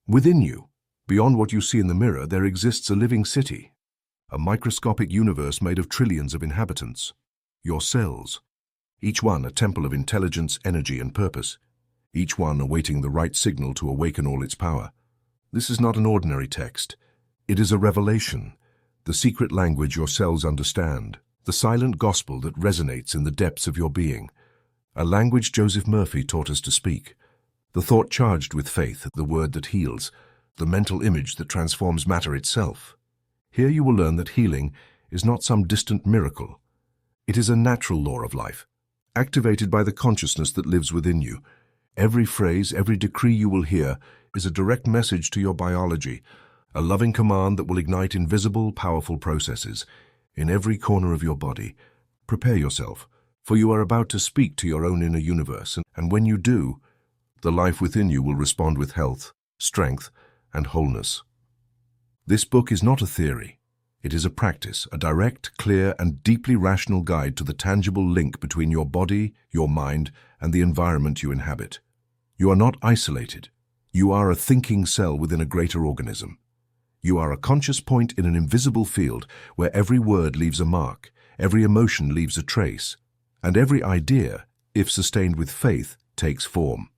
Within you, beyond what you see in the mirror, there exists a living city, a microscopic universe made of trillions of inhabitants. Your cells, each one a temple of intelligence, energy, and purpose, each one awaiting the right signal to awaken all its power. This is not an ordinary text. It is a revelation, the secret language your cells understand, the silent gospel that resonates in the depths of your being, a language Joseph Murphy taught us to speak, the thought charged with faith, the word that heals, the mental image that transforms matter itself. Here you will learn that healing is not some distant miracle. It is a natural law of life, activated by the consciousness that lives within you. Every phrase, every decree you will hear is a direct message to your biology, a loving command that will ignite invisible, powerful processes in every corner of your body. Prepare yourself, for you are about to speak to your own inner universe, and when you do, the life within you will respond with health, strength, and wholeness. This book is not a theory. It is a practice, a direct, clear, and deeply rational guide to the tangible link between your body, your mind, and the environment you inhabit. You are not isolated. You are a thinking cell within a greater organism. You are a conscious point in an invisible field where every word leaves a mark, every emotion leaves a trace, and every idea, if sustained with faith, takes form.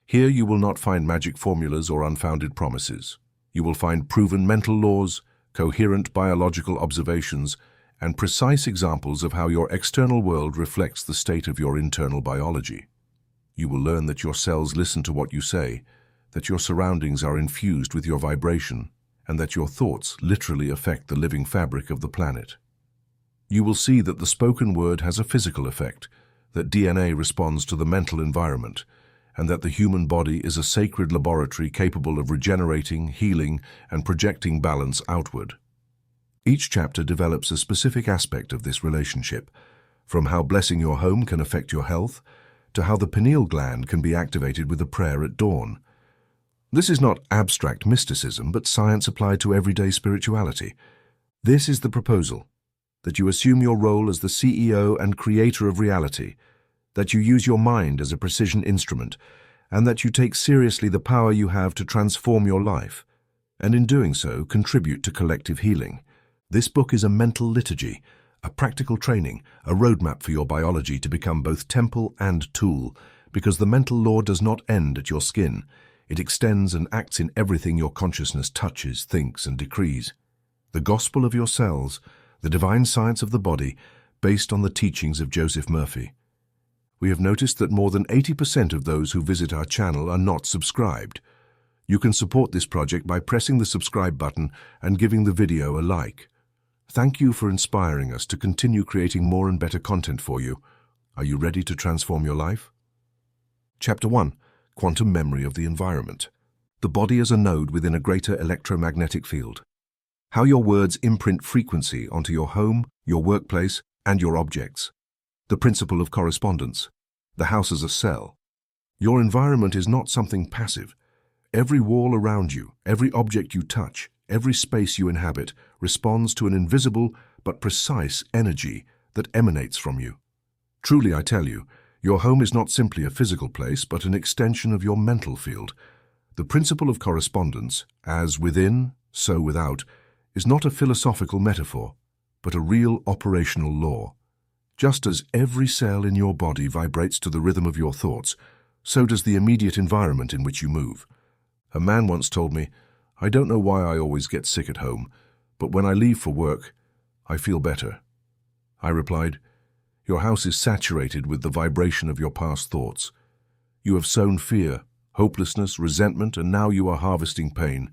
Here you will not find magic formulas or unfounded promises. You will find proven mental laws, coherent biological observations, and precise examples of how your external world reflects the state of your internal biology. You will learn that your cells listen to what you say, that your surroundings are infused with your vibration, and that your thoughts literally affect the living fabric of the planet. You will see that the spoken word has a physical effect, that DNA responds to the mental environment, and that the human body is a sacred laboratory capable of regenerating, healing, and projecting balance outward. Each chapter develops a specific aspect of this relationship, from how blessing your home can affect your health, to how the pineal gland can be activated with a prayer at dawn. This is not abstract mysticism, but science applied to everyday spirituality. This is the proposal, that you assume your role as the CEO and creator of reality, that you use your mind as a precision instrument, and that you take seriously the power you have to transform your life, and in doing so, contribute to collective healing. This book is a mental liturgy, a practical training, a roadmap for your biology to become both temple and tool, because the mental law does not end at your skin. It extends and acts in everything your consciousness touches, thinks, and decrees. The gospel of your cells, the divine science of the body, based on the teachings of Joseph Murphy. We have noticed that more than 80% of those who visit our channel are not subscribed. You can support this project by pressing the subscribe button and giving the video a like. Thank you for inspiring us to continue creating more and better content for you. Are you ready to transform your life? Chapter 1. Quantum Memory of the Environment. The body as a node within a greater electromagnetic field. How your words imprint frequency onto your home, your workplace, and your objects. The principle of correspondence. The house as a cell. Your environment is not something passive. Every wall around you, every object you touch, every space you inhabit responds to an invisible but precise energy that emanates from you. Truly, I tell you, your home is not simply a physical place, but an extension of your mental field. The principle of correspondence, as within, so without, is not a philosophical metaphor, but a real operational law. Just as every cell in your body vibrates to the rhythm of your thoughts, so does the immediate environment in which you move. A man once told me, "I don't know why I always get sick at home, but when I leave for work, I feel better." I replied, "Your house is saturated with the vibration of your past thoughts. You have sown fear, hopelessness, resentment, and now you are harvesting pain.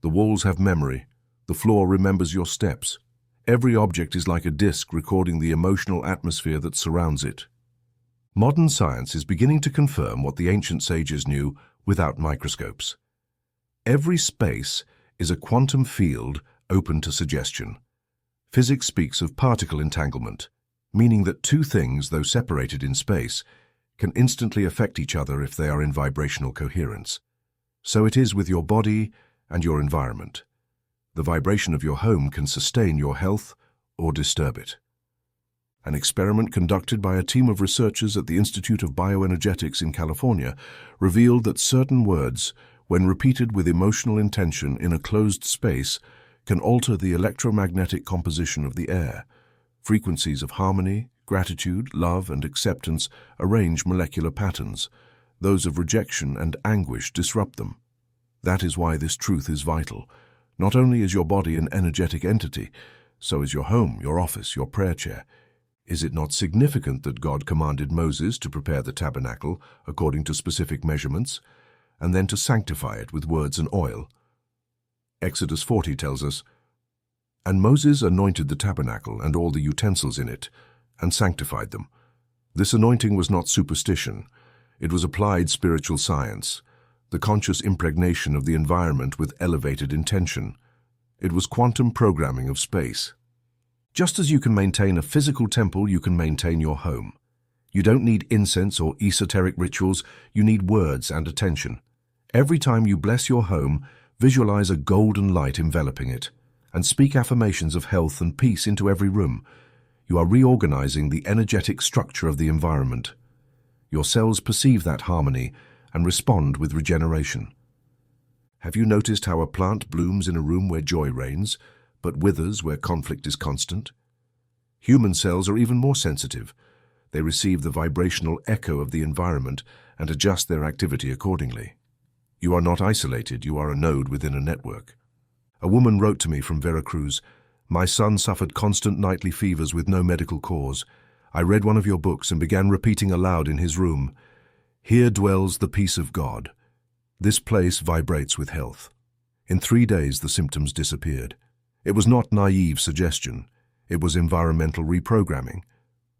The walls have memory. The floor remembers your steps. Every object is like a disc recording the emotional atmosphere that surrounds it." Modern science is beginning to confirm what the ancient sages knew without microscopes. Every space is a quantum field open to suggestion. Physics speaks of particle entanglement, meaning that two things, though separated in space, can instantly affect each other if they are in vibrational coherence. So it is with your body and your environment. The vibration of your home can sustain your health or disturb it. An experiment conducted by a team of researchers at the Institute of Bioenergetics in California revealed that certain words, when repeated with emotional intention in a closed space, can alter the electromagnetic composition of the air. Frequencies of harmony, gratitude, love, and acceptance arrange molecular patterns. Those of rejection and anguish disrupt them. That is why this truth is vital. Not only is your body an energetic entity, so is your home, your office, your prayer chair. Is it not significant that God commanded Moses to prepare the tabernacle according to specific measurements, and then to sanctify it with words and oil? Exodus 40 tells us, "And Moses anointed the tabernacle and all the utensils in it, and sanctified them." This anointing was not superstition. It was applied spiritual science, the conscious impregnation of the environment with elevated intention. It was quantum programming of space. Just as you can maintain a physical temple, you can maintain your home. You don't need incense or esoteric rituals, you need words and attention. Every time you bless your home, visualize a golden light enveloping it, and speak affirmations of health and peace into every room. You are reorganizing the energetic structure of the environment. Your cells perceive that harmony and respond with regeneration. Have you noticed how a plant blooms in a room where joy reigns, but withers where conflict is constant? Human cells are even more sensitive. They receive the vibrational echo of the environment and adjust their activity accordingly. You are not isolated, you are a node within a network. A woman wrote to me from Veracruz, "My son suffered constant nightly fevers with no medical cause. I read one of your books and began repeating aloud in his room, 'Here dwells the peace of God.' This place vibrates with health." In 3 days, the symptoms disappeared. It was not naive suggestion. It was environmental reprogramming.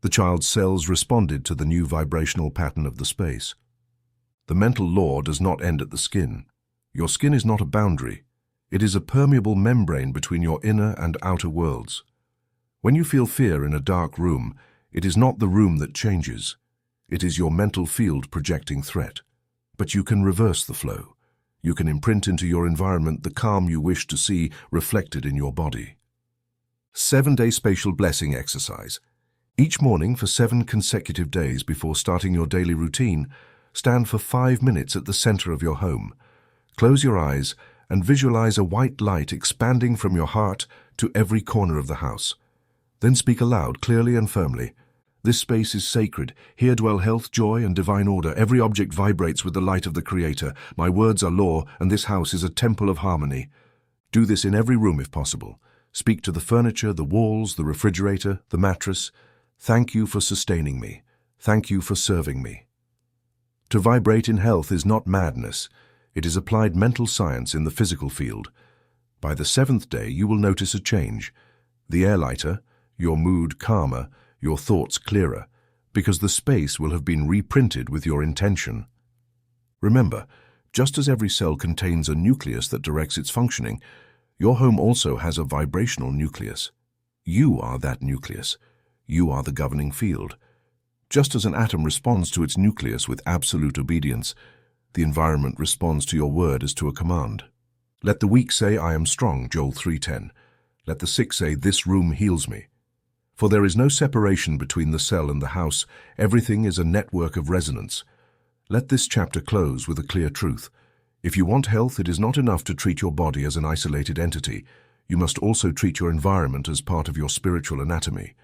The child's cells responded to the new vibrational pattern of the space. The mental law does not end at the skin. Your skin is not a boundary. It is a permeable membrane between your inner and outer worlds. When you feel fear in a dark room, it is not the room that changes. It is your mental field projecting threat. But you can reverse the flow. You can imprint into your environment the calm you wish to see reflected in your body. 7-day spatial blessing exercise. Each morning for 7 consecutive days before starting your daily routine, stand for 5 minutes at the center of your home. Close your eyes and visualize a white light expanding from your heart to every corner of the house. Then speak aloud, clearly and firmly. "This space is sacred. Here dwell health, joy, and divine order. Every object vibrates with the light of the Creator. My words are law, and this house is a temple of harmony." Do this in every room if possible. Speak to the furniture, the walls, the refrigerator, the mattress. "Thank you for sustaining me. Thank you for serving me." To vibrate in health is not madness. It is applied mental science in the physical field. By the 7th day, you will notice a change. The air lighter, your mood calmer, your thoughts clearer, because the space will have been reprinted with your intention. Remember, just as every cell contains a nucleus that directs its functioning, your home also has a vibrational nucleus. You are that nucleus. You are the governing field. Just as an atom responds to its nucleus with absolute obedience, the environment responds to your word as to a command. Let the weak say, "I am strong," Joel 3:10. Let the sick say, "This room heals me." For there is no separation between the cell and the house. Everything is a network of resonance. Let this chapter close with a clear truth. If you want health, it is not enough to treat your body as an isolated entity. You must also treat your environment as part of your spiritual anatomy.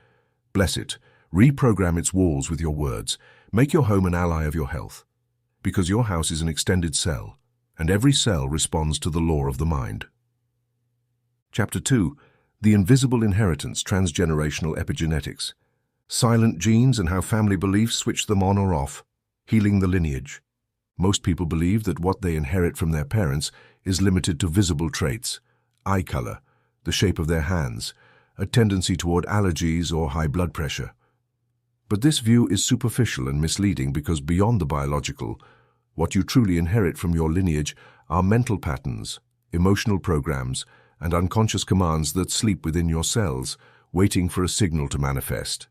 Bless it. Reprogram its walls with your words. Make your home an ally of your health. Because your house is an extended cell, and every cell responds to the law of the mind. Chapter 2. The Invisible Inheritance, Transgenerational Epigenetics. Silent genes and how family beliefs switch them on or off. Healing the lineage. Most people believe that what they inherit from their parents is limited to visible traits, eye color, the shape of their hands, a tendency toward allergies or high blood pressure. But this view is superficial and misleading because beyond the biological, what you truly inherit from your lineage are mental patterns, emotional programs, and unconscious commands that sleep within your cells, waiting for a signal to manifest.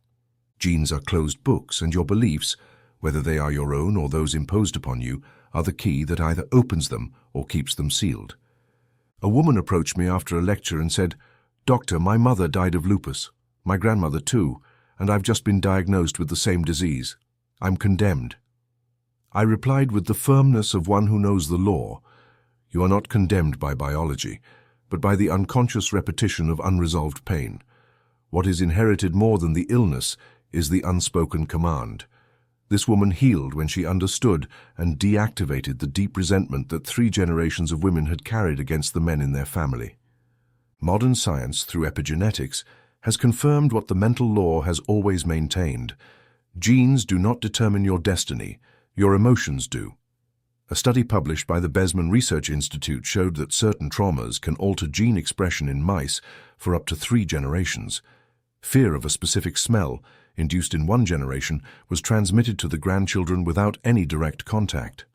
Genes are closed books, and your beliefs, whether they are your own or those imposed upon you, are the key that either opens them or keeps them sealed. A woman approached me after a lecture and said, "Doctor, my mother died of lupus, my grandmother too, and I've just been diagnosed with the same disease. I'm condemned." I replied with the firmness of one who knows the law, You are not condemned by biology, but by the unconscious repetition of unresolved pain. What is inherited more than the illness is the unspoken command. This woman healed when she understood and deactivated the deep resentment that 3 generations of women had carried against the men in their family. Modern science, through epigenetics, has confirmed what the mental law has always maintained. Genes do not determine your destiny, your emotions do. A study published by the Besman Research Institute showed that certain traumas can alter gene expression in mice for up to 3 generations. Fear of a specific smell, induced in 1 generation, was transmitted to the grandchildren without any direct contact.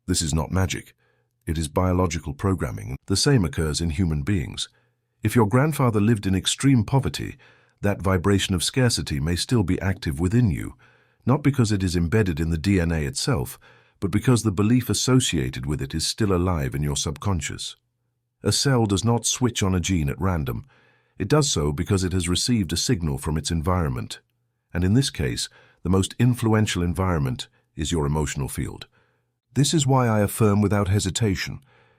This is not magic. It is biological programming. The same occurs in human beings. If your grandfather lived in extreme poverty, that vibration of scarcity may still be active within you, not because it is embedded in the DNA itself, but because the belief associated with it is still alive in your subconscious. A cell does not switch on a gene at random. It does so because it has received a signal from its environment. And in this case, the most influential environment is your emotional field. This is why I affirm without hesitation,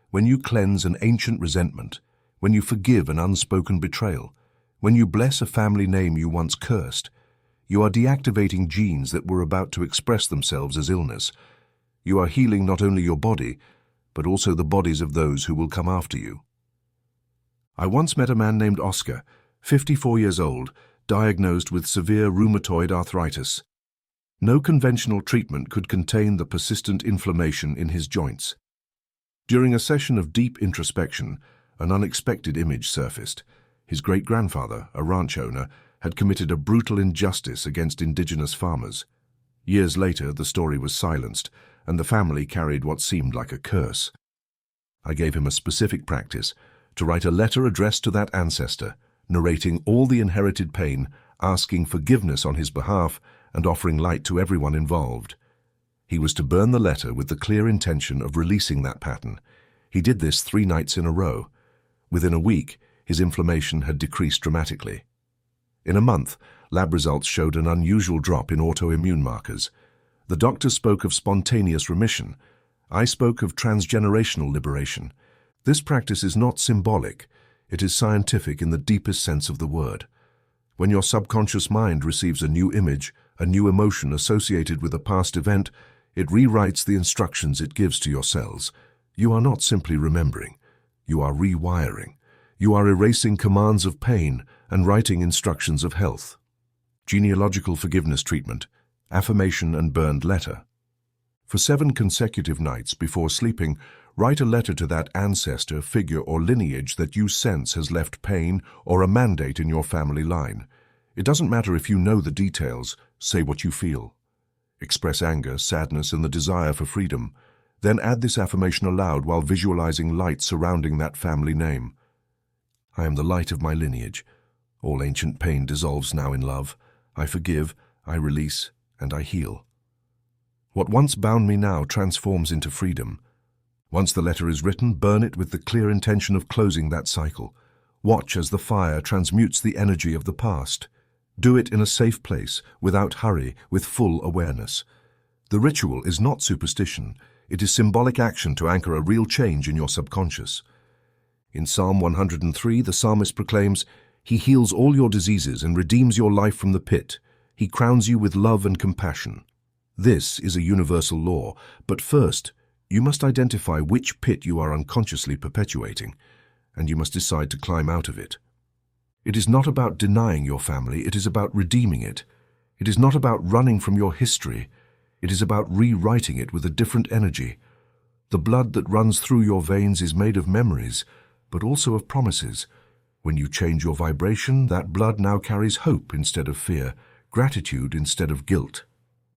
when you cleanse an ancient resentment, when you forgive an unspoken betrayal, when you bless a family name you once cursed, you are deactivating genes that were about to express themselves as illness. You are healing not only your body, but also the bodies of those who will come after you. I once met a man named Oscar, 54 years old, diagnosed with severe rheumatoid arthritis. No conventional treatment could contain the persistent inflammation in his joints. During a session of deep introspection, an unexpected image surfaced. His great-grandfather, a ranch owner, had committed a brutal injustice against indigenous farmers. Years later, the story was silenced, and the family carried what seemed like a curse. I gave him a specific practice, to write a letter addressed to that ancestor, narrating all the inherited pain, asking forgiveness on his behalf, and offering light to everyone involved. He was to burn the letter with the clear intention of releasing that pattern. He did this 3 nights in a row. Within a week, his inflammation had decreased dramatically. In a month, lab results showed an unusual drop in autoimmune markers. The doctor spoke of spontaneous remission. I spoke of transgenerational liberation. This practice is not symbolic. It is scientific in the deepest sense of the word. When your subconscious mind receives a new image, a new emotion associated with a past event, it rewrites the instructions it gives to your cells. You are not simply remembering. You are rewiring. You are erasing commands of pain and writing instructions of health. Genealogical forgiveness treatment, affirmation and burned letter. For 7 consecutive nights before sleeping, write a letter to that ancestor, figure or lineage that you sense has left pain or a mandate in your family line. It doesn't matter if you know the details, say what you feel. Express anger, sadness and the desire for freedom. Then add this affirmation aloud while visualizing light surrounding that family name. I am the light of my lineage. All ancient pain dissolves now in love. I forgive, I release, and I heal. What once bound me now transforms into freedom. Once the letter is written, burn it with the clear intention of closing that cycle. Watch as the fire transmutes the energy of the past. Do it in a safe place, without hurry, with full awareness. The ritual is not superstition. It is symbolic action to anchor a real change in your subconscious. In Psalm 103, the psalmist proclaims, "He heals all your diseases and redeems your life from the pit. He crowns you with love and compassion." This is a universal law, but first, you must identify which pit you are unconsciously perpetuating, and you must decide to climb out of it. It is not about denying your family, it is about redeeming it. It is not about running from your history, it is about rewriting it with a different energy. The blood that runs through your veins is made of memories, but also of promises. When you change your vibration, that blood now carries hope instead of fear, gratitude instead of guilt.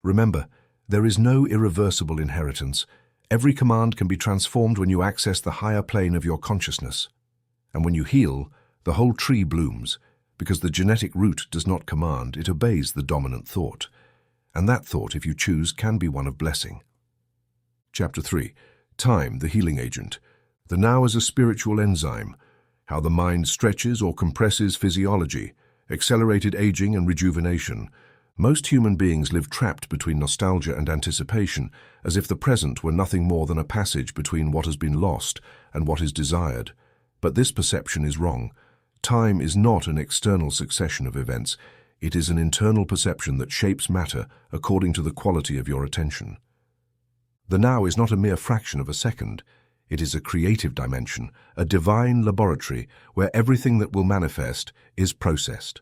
Remember, there is no irreversible inheritance. Every command can be transformed when you access the higher plane of your consciousness. And when you heal, the whole tree blooms, because the genetic root does not command, it obeys the dominant thought. And that thought, if you choose, can be one of blessing. Chapter 3. Time, the healing agent. The now as a spiritual enzyme. How the mind stretches or compresses physiology, accelerated aging and rejuvenation. Most human beings live trapped between nostalgia and anticipation, as if the present were nothing more than a passage between what has been lost and what is desired. But this perception is wrong. Time is not an external succession of events. It is an internal perception that shapes matter according to the quality of your attention. The now is not a mere fraction of a second. It is a creative dimension, a divine laboratory where everything that will manifest is processed.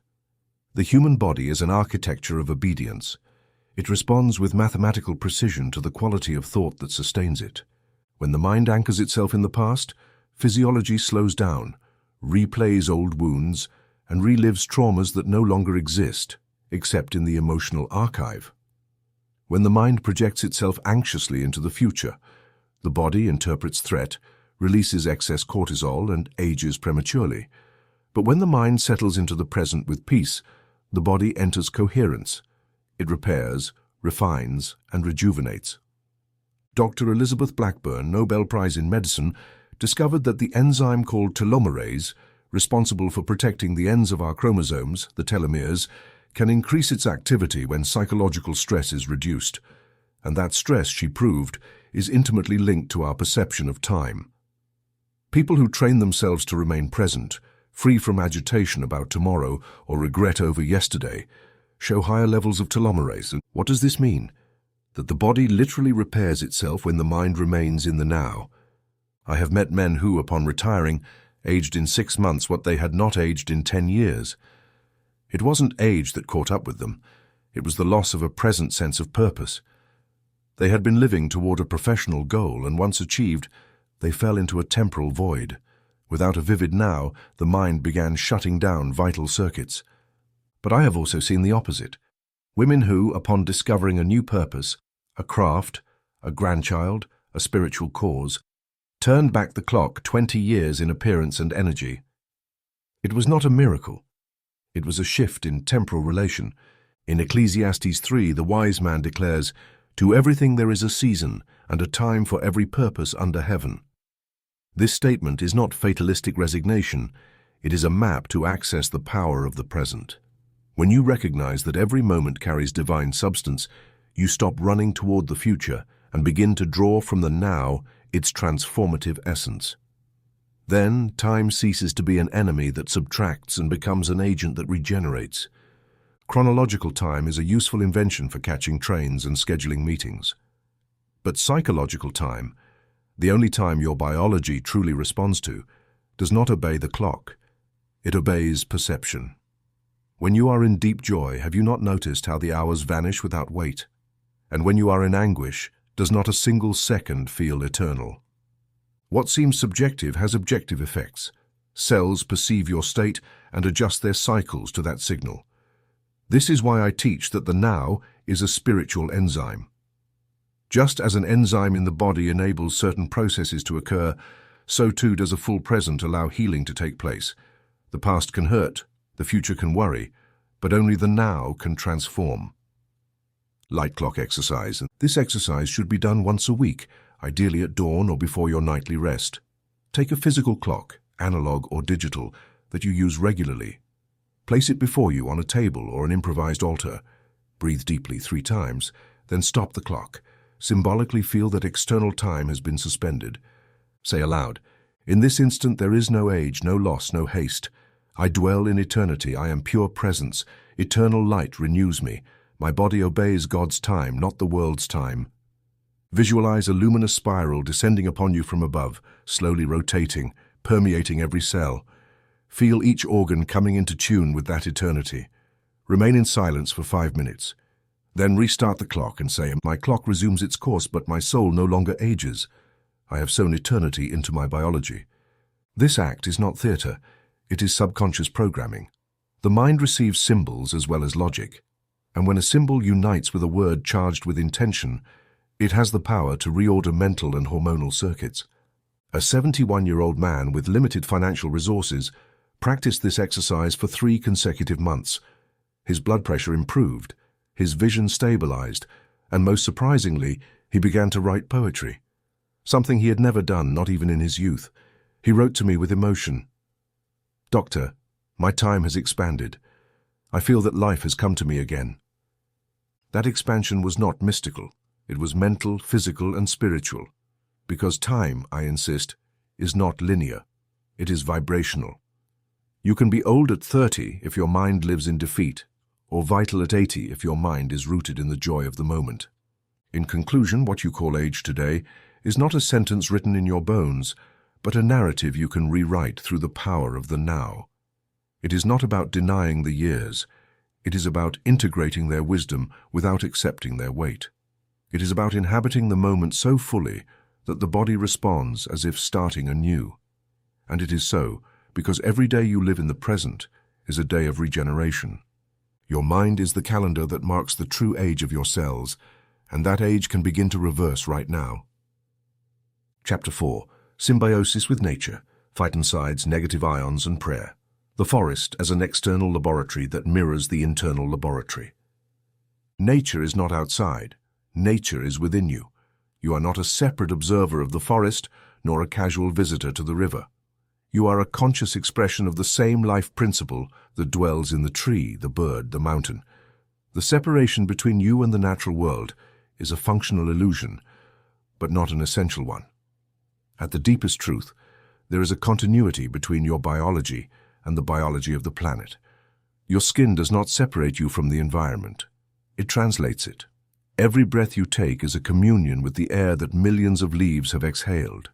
The human body is an architecture of obedience. It responds with mathematical precision to the quality of thought that sustains it. When the mind anchors itself in the past, physiology slows down, replays old wounds, and relives traumas that no longer exist, except in the emotional archive. When the mind projects itself anxiously into the future, the body interprets threat, releases excess cortisol, and ages prematurely. But when the mind settles into the present with peace, the body enters coherence. It repairs, refines, and rejuvenates. Dr. Elizabeth Blackburn, Nobel Prize in Medicine, discovered that the enzyme called telomerase, responsible for protecting the ends of our chromosomes, the telomeres, can increase its activity when psychological stress is reduced. And that stress, she proved, is intimately linked to our perception of time. People who train themselves to remain present, free from agitation about tomorrow or regret over yesterday, show higher levels of telomerase. And what does this mean? That the body literally repairs itself when the mind remains in the now. I have met men who, upon retiring, aged in 6 months what they had not aged in 10 years. It wasn't age that caught up with them. It was the loss of a present sense of purpose. They had been living toward a professional goal, and once achieved, they fell into a temporal void. Without a vivid now, the mind began shutting down vital circuits. But I have also seen the opposite. Women who, upon discovering a new purpose, a craft, a grandchild, a spiritual cause, turned back the clock 20 years in appearance and energy. It was not a miracle. It was a shift in temporal relation. In Ecclesiastes 3, the wise man declares, "To everything there is a season, and a time for every purpose under heaven." This statement is not fatalistic resignation. It is a map to access the power of the present. When you recognize that every moment carries divine substance, you stop running toward the future and begin to draw from the now its transformative essence. Then, time ceases to be an enemy that subtracts and becomes an agent that regenerates. Chronological time is a useful invention for catching trains and scheduling meetings. But psychological time, the only time your biology truly responds to, does not obey the clock. It obeys perception. When you are in deep joy, have you not noticed how the hours vanish without weight? And when you are in anguish, does not a single second feel eternal? What seems subjective has objective effects. Cells perceive your state and adjust their cycles to that signal. This is why I teach that the now is a spiritual enzyme. Just as an enzyme in the body enables certain processes to occur, so too does a full present allow healing to take place. The past can hurt, the future can worry, but only the now can transform. Light clock exercise. This exercise should be done once a week, ideally at dawn or before your nightly rest. Take a physical clock, analog or digital, that you use regularly. Place it before you on a table or an improvised altar. Breathe deeply 3 times, then stop the clock. Symbolically feel that external time has been suspended. Say aloud, "In this instant there is no age, no loss, no haste. I dwell in eternity, I am pure presence. Eternal light renews me. My body obeys God's time, not the world's time." Visualize a luminous spiral descending upon you from above, slowly rotating, permeating every cell. Feel each organ coming into tune with that eternity. Remain in silence for 5 minutes. Then restart the clock and say, "My clock resumes its course, but my soul no longer ages. I have sown eternity into my biology." This act is not theater. It is subconscious programming. The mind receives symbols as well as logic. And when a symbol unites with a word charged with intention, it has the power to reorder mental and hormonal circuits. A 71-year-old man with limited financial resources practiced this exercise for 3 consecutive months. His blood pressure improved, his vision stabilized, and most surprisingly, he began to write poetry. Something he had never done, not even in his youth. He wrote to me with emotion, "Doctor, my time has expanded. I feel that life has come to me again. That expansion was not mystical. It was mental, physical, and spiritual. Because time, I insist, is not linear. It is vibrational. You can be old at 30 if your mind lives in defeat, or vital at 80 if your mind is rooted in the joy of the moment. In conclusion, what you call age today is not a sentence written in your bones, but a narrative you can rewrite through the power of the now. It is not about denying the years. It is about integrating their wisdom without accepting their weight. It is about inhabiting the moment so fully that the body responds as if starting anew. And it is so because every day you live in the present is a day of regeneration. Your mind is the calendar that marks the true age of your cells, and that age can begin to reverse right now. Chapter 4. Symbiosis with Nature, Phytoncides, Negative Ions, and Prayer. The forest as an external laboratory that mirrors the internal laboratory. Nature is not outside. Nature is within you. You are not a separate observer of the forest, nor a casual visitor to the river. You are a conscious expression of the same life principle that dwells in the tree, the bird, the mountain. The separation between you and the natural world is a functional illusion, but not an essential one. At the deepest truth, there is a continuity between your biology and the biology of the planet. Your skin does not separate you from the environment. It translates it. Every breath you take is a communion with the air that millions of leaves have exhaled.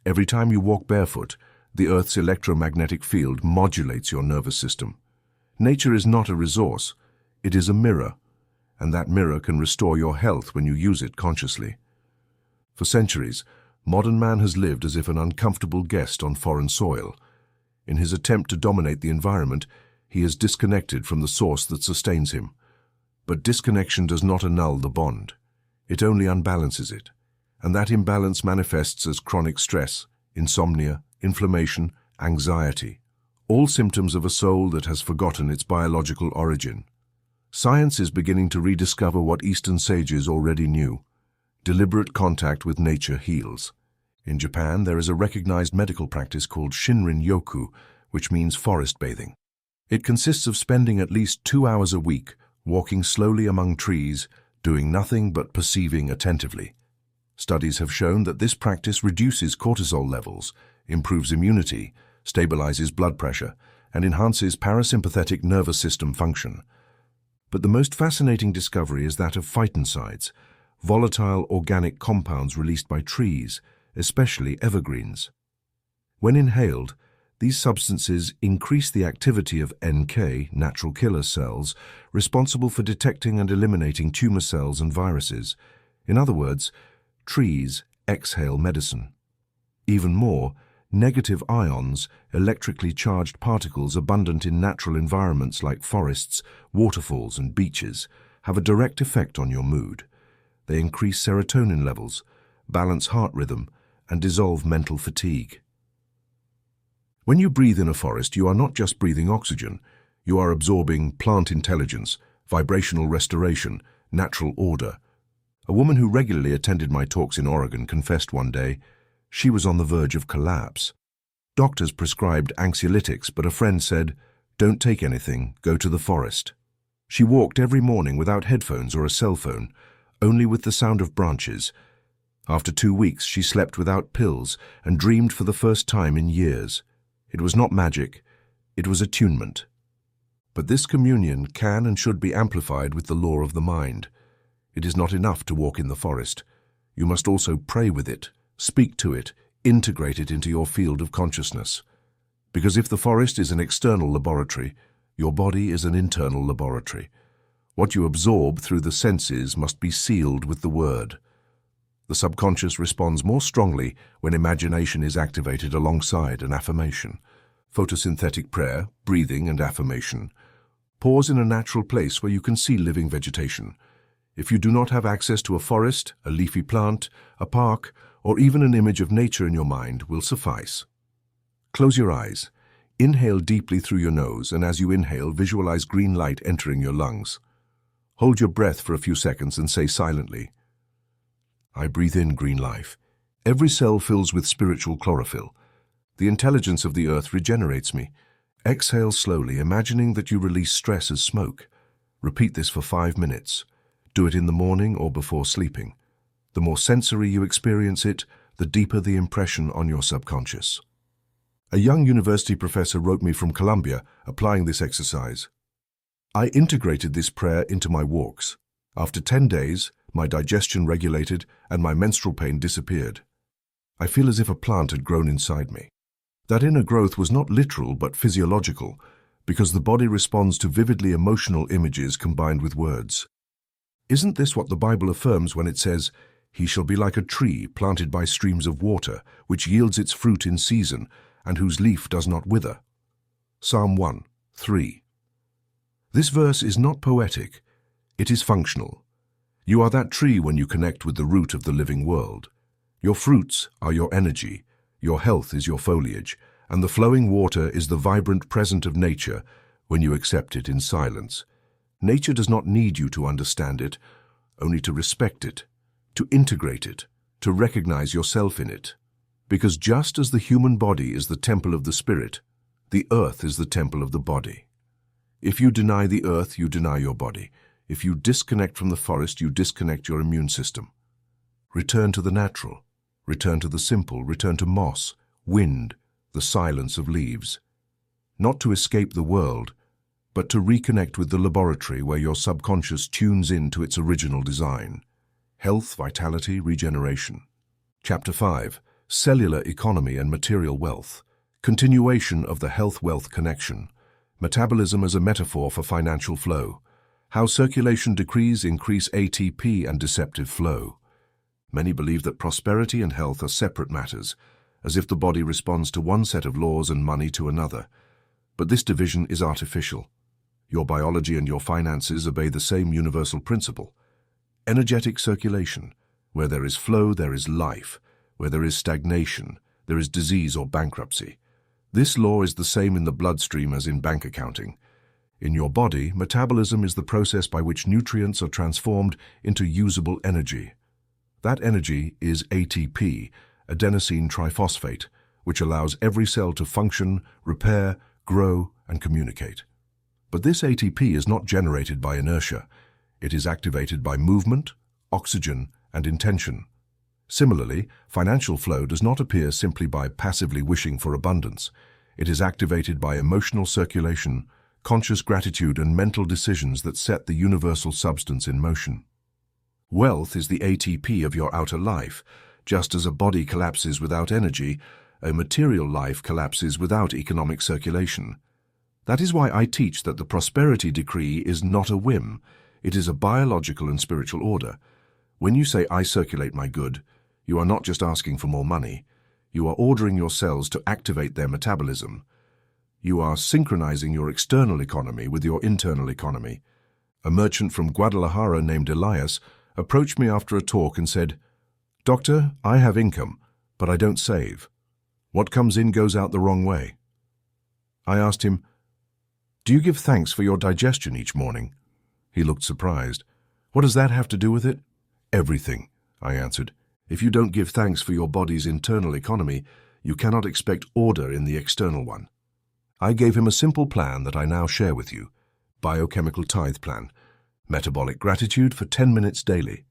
Every time you walk barefoot, the Earth's electromagnetic field modulates your nervous system. Nature is not a resource, it is a mirror, and that mirror can restore your health when you use it consciously. For centuries, modern man has lived as if an uncomfortable guest on foreign soil. In his attempt to dominate the environment, he is disconnected from the source that sustains him. But disconnection does not annul the bond. It only unbalances it. And that imbalance manifests as chronic stress, insomnia, inflammation, anxiety, all symptoms of a soul that has forgotten its biological origin. Science is beginning to rediscover what Eastern sages already knew. Deliberate contact with nature heals. In Japan, there is a recognized medical practice called Shinrin-yoku, which means forest bathing. It consists of spending at least 2 hours a week, walking slowly among trees, doing nothing but perceiving attentively. Studies have shown that this practice reduces cortisol levels, improves immunity, stabilizes blood pressure, and enhances parasympathetic nervous system function. But the most fascinating discovery is that of phytoncides, volatile organic compounds released by trees, especially evergreens. When inhaled, these substances increase the activity of NK, natural killer cells, responsible for detecting and eliminating tumor cells and viruses. In other words, trees exhale medicine. Even more, negative ions, electrically charged particles abundant in natural environments like forests, waterfalls, and beaches, have a direct effect on your mood. They increase serotonin levels, balance heart rhythm, and dissolve mental fatigue. When you breathe in a forest, you are not just breathing oxygen. You are absorbing plant intelligence, vibrational restoration, natural order. A woman who regularly attended my talks in Oregon confessed one day she was on the verge of collapse. Doctors prescribed anxiolytics, but a friend said, "Don't take anything, go to the forest." She walked every morning without headphones or a cell phone, only with the sound of branches. After 2 weeks, she slept without pills and dreamed for the first time in years. It was not magic, it was attunement. But this communion can and should be amplified with the law of the mind. It is not enough to walk in the forest. You must also pray with it, speak to it, integrate it into your field of consciousness. Because if the forest is an external laboratory, your body is an internal laboratory. What you absorb through the senses must be sealed with the word. The subconscious responds more strongly when imagination is activated alongside an affirmation. Photosynthetic prayer, breathing, and affirmation. Pause in a natural place where you can see living vegetation. If you do not have access to a forest, a leafy plant, a park, or even an image of nature in your mind will suffice. Close your eyes. Inhale deeply through your nose, and as you inhale, visualize green light entering your lungs. Hold your breath for a few seconds and say silently, "I breathe in green life. Every cell fills with spiritual chlorophyll. The intelligence of the earth regenerates me." Exhale slowly, imagining that you release stress as smoke. Repeat this for 5 minutes. Do it in the morning or before sleeping. The more sensory you experience it, the deeper the impression on your subconscious. A young university professor wrote me from Colombia applying this exercise. I integrated this prayer into my walks. After 10 days, my digestion regulated and my menstrual pain disappeared. I feel as if a plant had grown inside me. That inner growth was not literal but physiological, because the body responds to vividly emotional images combined with words. Isn't this what the Bible affirms when it says, "He shall be like a tree planted by streams of water, which yields its fruit in season, and whose leaf does not wither"? Psalm 1:3. This verse is not poetic, it is functional. You are that tree when you connect with the root of the living world. Your fruits are your energy, your health is your foliage, and the flowing water is the vibrant present of nature when you accept it in silence. Nature does not need you to understand it, only to respect it, to integrate it, to recognize yourself in it. Because just as the human body is the temple of the spirit, the earth is the temple of the body. If you deny the earth, you deny your body. If you disconnect from the forest, you disconnect your immune system. Return to the natural. Return to the simple. Return to moss, wind, the silence of leaves. Not to escape the world, but to reconnect with the laboratory where your subconscious tunes in to its original design. Health, vitality, regeneration. Chapter 5. Cellular Economy and Material Wealth. Continuation of the health-wealth connection. Metabolism as a metaphor for financial flow. How circulation decrees increase ATP and deceptive flow. Many believe that prosperity and health are separate matters, as if the body responds to one set of laws and money to another. But this division is artificial. Your biology and your finances obey the same universal principle. Energetic circulation. Where there is flow, there is life. Where there is stagnation, there is disease or bankruptcy. This law is the same in the bloodstream as in bank accounting. In your body, metabolism is the process by which nutrients are transformed into usable energy. That energy is ATP, adenosine triphosphate, which allows every cell to function, repair, grow, and communicate. But this ATP is not generated by inertia. It is activated by movement, oxygen, and intention. Similarly, financial flow does not appear simply by passively wishing for abundance. It is activated by emotional circulation, conscious gratitude, and mental decisions that set the universal substance in motion. Wealth is the ATP of your outer life. Just as a body collapses without energy, a material life collapses without economic circulation. That is why I teach that the prosperity decree is not a whim. It is a biological and spiritual order. When you say, "I circulate my good," you are not just asking for more money. You are ordering your cells to activate their metabolism. You are synchronizing your external economy with your internal economy. A merchant from Guadalajara named Elias approached me after a talk and said, "Doctor, I have income, but I don't save. What comes in goes out the wrong way." I asked him, "Do you give thanks for your digestion each morning?" He looked surprised. "What does that have to do with it?" "Everything," I answered. "If you don't give thanks for your body's internal economy, you cannot expect order in the external one." I gave him a simple plan that I now share with you. Biochemical Tithe Plan. Metabolic Gratitude for 10 minutes daily.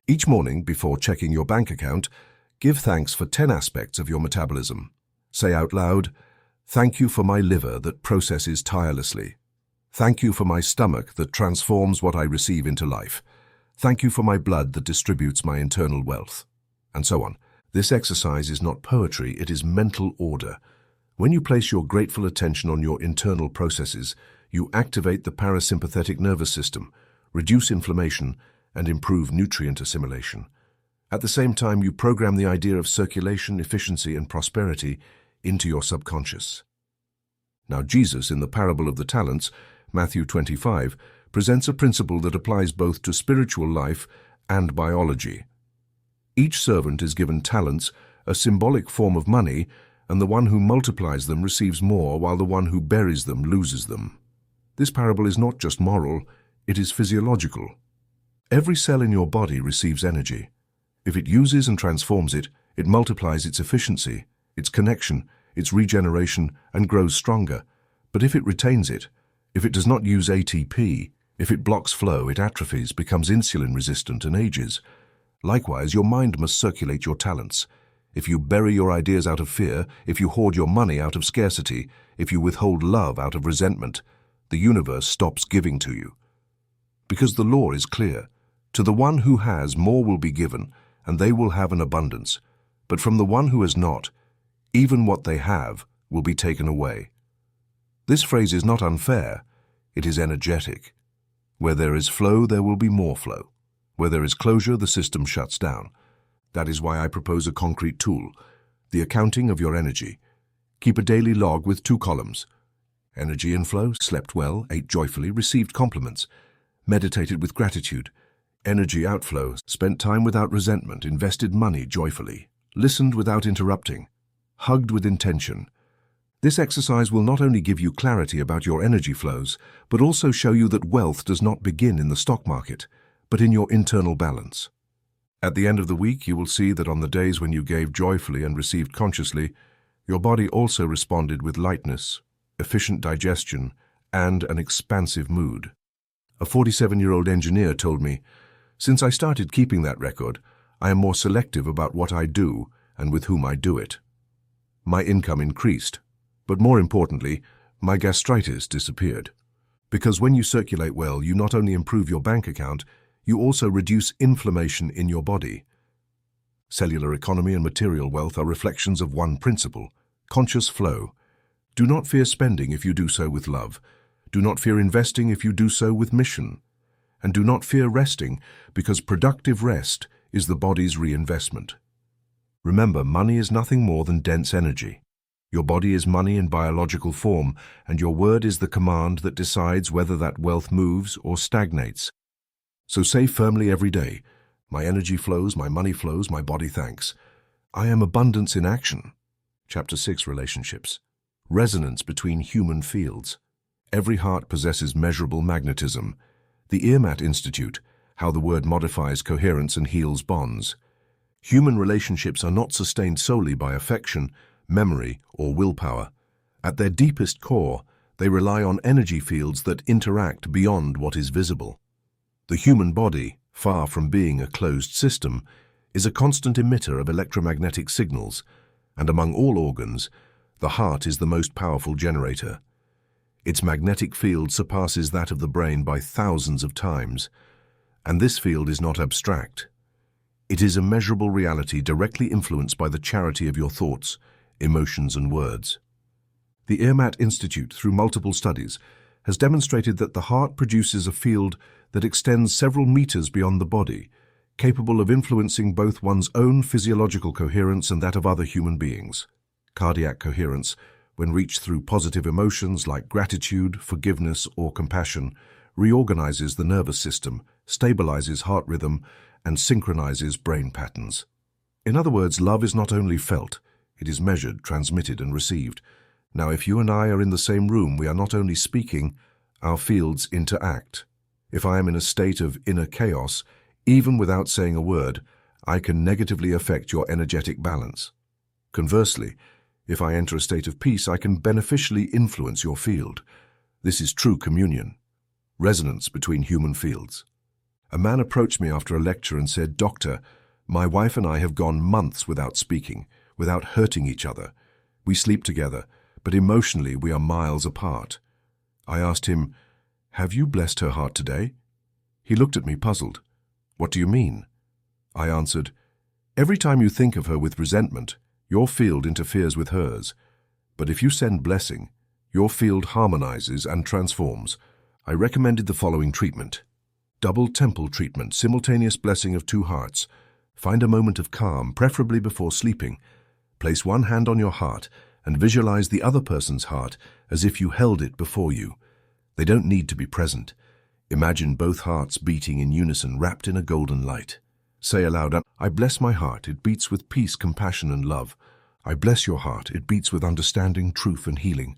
Each morning, before checking your bank account, give thanks for 10 aspects of your metabolism. Say out loud, "Thank you for my liver that processes tirelessly. Thank you for my stomach that transforms what I receive into life. Thank you for my blood that distributes my internal wealth." And so on. This exercise is not poetry, it is mental order. When you place your grateful attention on your internal processes, you activate the parasympathetic nervous system, reduce inflammation, and improve nutrient assimilation. At the same time, you program the idea of circulation, efficiency, and prosperity into your subconscious. Now, Jesus, in the parable of the talents, Matthew 25, presents a principle that applies both to spiritual life and biology. Each servant is given talents, a symbolic form of money, and the one who multiplies them receives more, while the one who buries them loses them. This parable is not just moral, it is physiological. Every cell in your body receives energy. If it uses and transforms it, it multiplies its efficiency, its connection, its regeneration, and grows stronger. But if it retains it, if it does not use ATP, If it blocks flow, it atrophies, becomes insulin-resistant, and ages. Likewise, your mind must circulate your talents. If you bury your ideas out of fear, if you hoard your money out of scarcity, if you withhold love out of resentment, the universe stops giving to you. Because the law is clear. To the one who has, more will be given, and they will have an abundance. But from the one who has not, even what they have will be taken away. This phrase is not unfair, it is energetic. Where there is flow, there will be more flow. Where there is closure, the system shuts down. That is why I propose a concrete tool, the accounting of your energy. Keep a daily log with 2 columns. Energy inflow, slept well, ate joyfully, received compliments, meditated with gratitude. Energy outflow, spent time without resentment, invested money joyfully, listened without interrupting, hugged with intention. This exercise will not only give you clarity about your energy flows, but also show you that wealth does not begin in the stock market, but in your internal balance. At the end of the week, you will see that on the days when you gave joyfully and received consciously, your body also responded with lightness, efficient digestion, and an expansive mood. A 47-year-old engineer told me, "Since I started keeping that record, I am more selective about what I do and with whom I do it." My income increased, but more importantly, my gastritis disappeared. Because when you circulate well, you not only improve your bank account, you also reduce inflammation in your body. Cellular economy and material wealth are reflections of one principle: conscious flow. Do not fear spending if you do so with love. Do not fear investing if you do so with mission. And do not fear resting, because productive rest is the body's reinvestment. Remember, money is nothing more than dense energy. Your body is money in biological form, and your word is the command that decides whether that wealth moves or stagnates. So say firmly every day, "My energy flows, my money flows, my body thanks. I am abundance in action." Chapter 6, Relationships. Resonance between human fields. Every heart possesses measurable magnetism. The Earmat Institute, how the word modifies coherence and heals bonds. Human relationships are not sustained solely by affection, memory, or willpower. At their deepest core, they rely on energy fields that interact beyond what is visible. The human body, far from being a closed system, is a constant emitter of electromagnetic signals, and among all organs, the heart is the most powerful generator. Its magnetic field surpasses that of the brain by thousands of times, and this field is not abstract. It is a measurable reality directly influenced by the charity of your thoughts, emotions, and words. The Earmat Institute, through multiple studies, has demonstrated that the heart produces a field that extends several meters beyond the body, capable of influencing both one's own physiological coherence and that of other human beings. Cardiac coherence, when reached through positive emotions like gratitude, forgiveness, or compassion, reorganizes the nervous system, stabilizes heart rhythm, and synchronizes brain patterns. In other words, love is not only felt, it is measured, transmitted, and received. Now, if you and I are in the same room, we are not only speaking, our fields interact. If I am in a state of inner chaos, even without saying a word, I can negatively affect your energetic balance. Conversely, if I enter a state of peace, I can beneficially influence your field. This is true communion. Resonance between human fields. A man approached me after a lecture and said, "Doctor, my wife and I have gone months without speaking, without hurting each other. We sleep together, but emotionally we are miles apart." I asked him, "Have you blessed her heart today?" He looked at me puzzled. "What do you mean?" I answered, "Every time you think of her with resentment, your field interferes with hers. But if you send blessing, your field harmonizes and transforms." I recommended the following treatment. Double temple treatment, simultaneous blessing of 2 hearts. Find a moment of calm, preferably before sleeping. Place one hand on your heart and visualize the other person's heart as if you held it before you. They don't need to be present. Imagine both hearts beating in unison, wrapped in a golden light. Say aloud, "I bless my heart, it beats with peace, compassion, and love. I bless your heart, it beats with understanding, truth, and healing.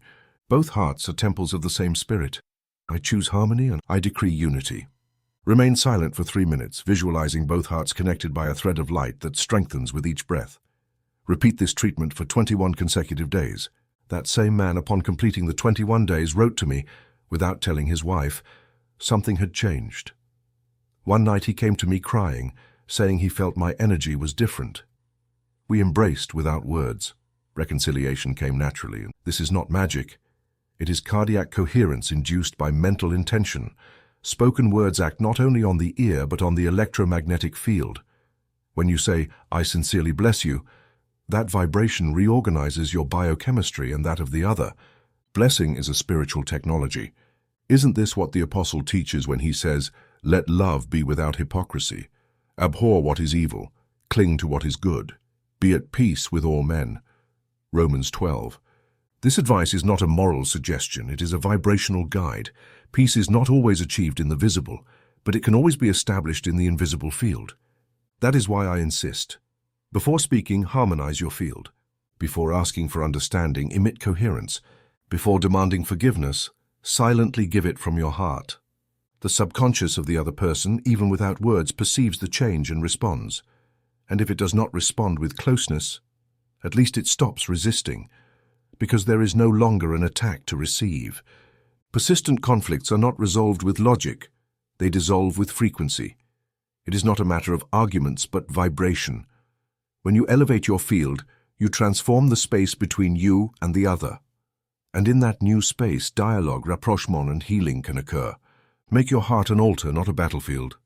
Both hearts are temples of the same spirit. I choose harmony and I decree unity." Remain silent for 3 minutes, visualizing both hearts connected by a thread of light that strengthens with each breath. Repeat this treatment for 21 consecutive days. That same man, upon completing the 21 days, wrote to me, without telling his wife, Something had changed. One night he came to me crying, saying he felt my energy was different. We embraced without words. Reconciliation came naturally. This is not magic. It is cardiac coherence induced by mental intention. Spoken words act not only on the ear but on the electromagnetic field. When you say, "I sincerely bless you," that vibration reorganizes your biochemistry and that of the other. Blessing is a spiritual technology. Isn't this what the Apostle teaches when he says, "Let love be without hypocrisy. Abhor what is evil. Cling to what is good. Be at peace with all men." Romans 12. This advice is not a moral suggestion, it is a vibrational guide. Peace is not always achieved in the visible, but it can always be established in the invisible field. That is why I insist. Before speaking, harmonize your field. Before asking for understanding, emit coherence. Before demanding forgiveness, silently give it from your heart. The subconscious of the other person, even without words, perceives the change and responds. And if it does not respond with closeness, at least it stops resisting, because there is no longer an attack to receive. Persistent conflicts are not resolved with logic, they dissolve with frequency. It is not a matter of arguments, but vibration. When you elevate your field, you transform the space between you and the other. And in that new space, dialogue, rapprochement, and healing can occur. Make your heart an altar, not a battlefield.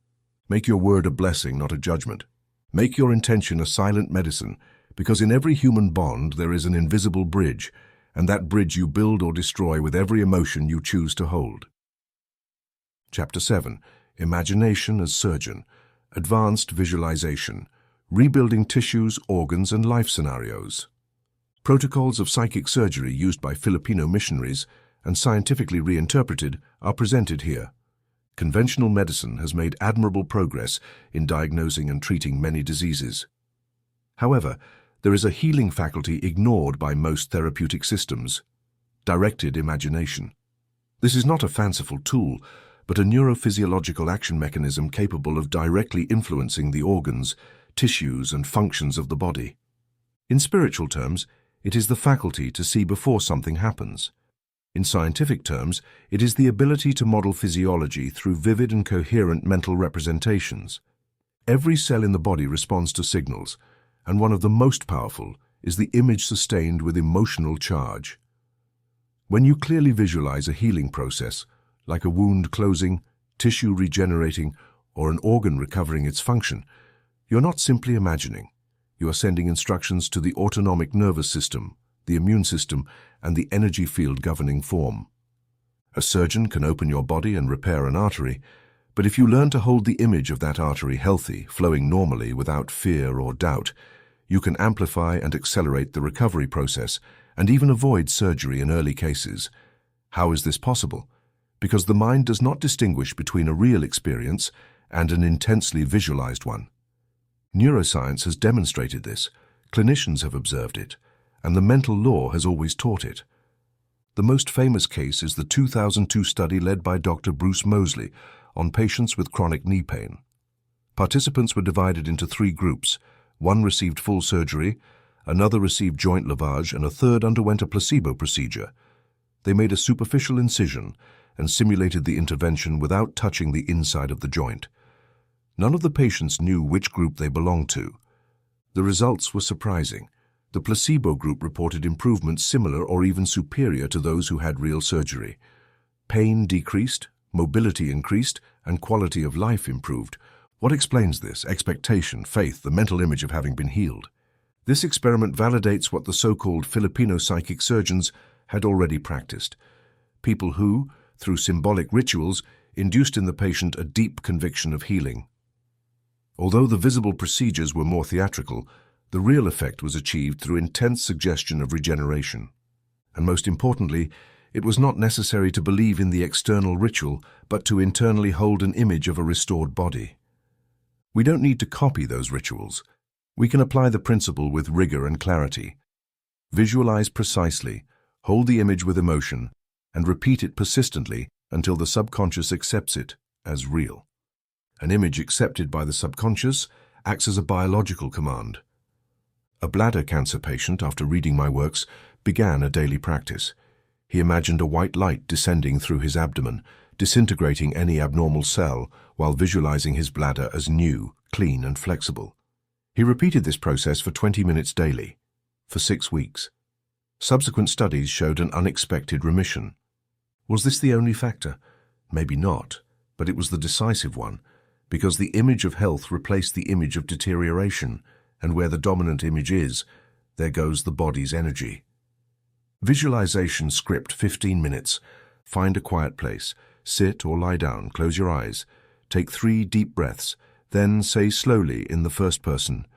Make your word a blessing, not a judgment. Make your intention a silent medicine, because in every human bond there is an invisible bridge, and that bridge you build or destroy with every emotion you choose to hold. Chapter 7. Imagination as Surgeon. Advanced Visualization. Rebuilding Tissues, Organs, and Life Scenarios. Protocols of psychic surgery used by Filipino missionaries and scientifically reinterpreted are presented here. Conventional medicine has made admirable progress in diagnosing and treating many diseases. However, there is a healing faculty ignored by most therapeutic systems: directed imagination. This is not a fanciful tool, but a neurophysiological action mechanism capable of directly influencing the organs, tissues, and functions of the body. In spiritual terms, it is the faculty to see before something happens. In scientific terms, it is the ability to model physiology through vivid and coherent mental representations. Every cell in the body responds to signals, and one of the most powerful is the image sustained with emotional charge. When you clearly visualize a healing process, like a wound closing, tissue regenerating, or an organ recovering its function, you're not simply imagining. You are sending instructions to the autonomic nervous system, the immune system, and the energy field governing form. A surgeon can open your body and repair an artery, but if you learn to hold the image of that artery healthy, flowing normally without fear or doubt, you can amplify and accelerate the recovery process and even avoid surgery in early cases. How is this possible? Because the mind does not distinguish between a real experience and an intensely visualized one. Neuroscience has demonstrated this, clinicians have observed it, and the mental law has always taught it. The most famous case is the 2002 study led by Dr. Bruce Moseley on patients with chronic knee pain. Participants were divided into 3 groups. One received full surgery, another received joint lavage, and a third underwent a placebo procedure. They made a superficial incision and simulated the intervention without touching the inside of the joint. None of the patients knew which group they belonged to. The results were surprising. The placebo group reported improvements similar or even superior to those who had real surgery. Pain decreased, mobility increased, and quality of life improved. What explains this? Expectation, faith, the mental image of having been healed. This experiment validates what the so-called Filipino psychic surgeons had already practiced. People who, through symbolic rituals, induced in the patient a deep conviction of healing. Although the visible procedures were more theatrical, the real effect was achieved through intense suggestion of regeneration. And most importantly, it was not necessary to believe in the external ritual, but to internally hold an image of a restored body. We don't need to copy those rituals. We can apply the principle with rigor and clarity. Visualize precisely, hold the image with emotion, and repeat it persistently until the subconscious accepts it as real. An image accepted by the subconscious acts as a biological command. A bladder cancer patient, after reading my works, began a daily practice. He imagined a white light descending through his abdomen, disintegrating any abnormal cell while visualizing his bladder as new, clean and flexible. He repeated this process for 20 minutes daily, for 6 weeks. Subsequent studies showed an unexpected remission. Was this the only factor? Maybe not, but it was the decisive one, because the image of health replaced the image of deterioration, and where the dominant image is, there goes the body's energy. Visualization script 15 minutes. Find a quiet place. Sit or lie down, close your eyes. Take 3 deep breaths, then say slowly in the first person,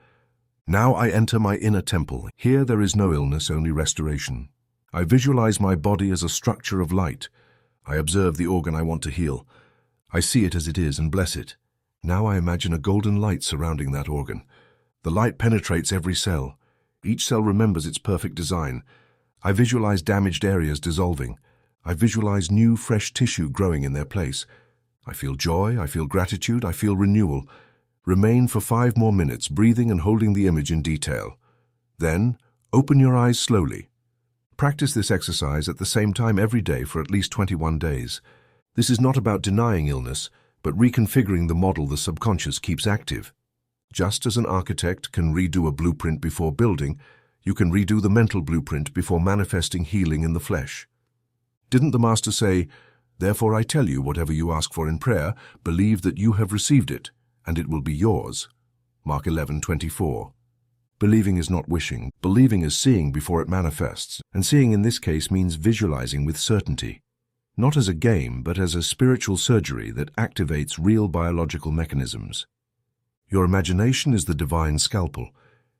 "Now I enter my inner temple. Here there is no illness, only restoration. I visualize my body as a structure of light. I observe the organ I want to heal. I see it as it is and bless it. Now I imagine a golden light surrounding that organ. The light penetrates every cell. Each cell remembers its perfect design. I visualize damaged areas dissolving. I visualize new, fresh tissue growing in their place. I feel joy, I feel gratitude, I feel renewal. Remain for 5 more minutes, breathing and holding the image in detail. Then, open your eyes slowly. Practice this exercise at the same time every day for at least 21 days. This is not about denying illness, but reconfiguring the model the subconscious keeps active. Just as an architect can redo a blueprint before building, you can redo the mental blueprint before manifesting healing in the flesh. Didn't the Master say, "Therefore I tell you, whatever you ask for in prayer, believe that you have received it, and it will be yours"? Mark 11:24. Believing is not wishing. Believing is seeing before it manifests, and seeing in this case means visualizing with certainty. Not as a game, but as a spiritual surgery that activates real biological mechanisms. Your imagination is the divine scalpel.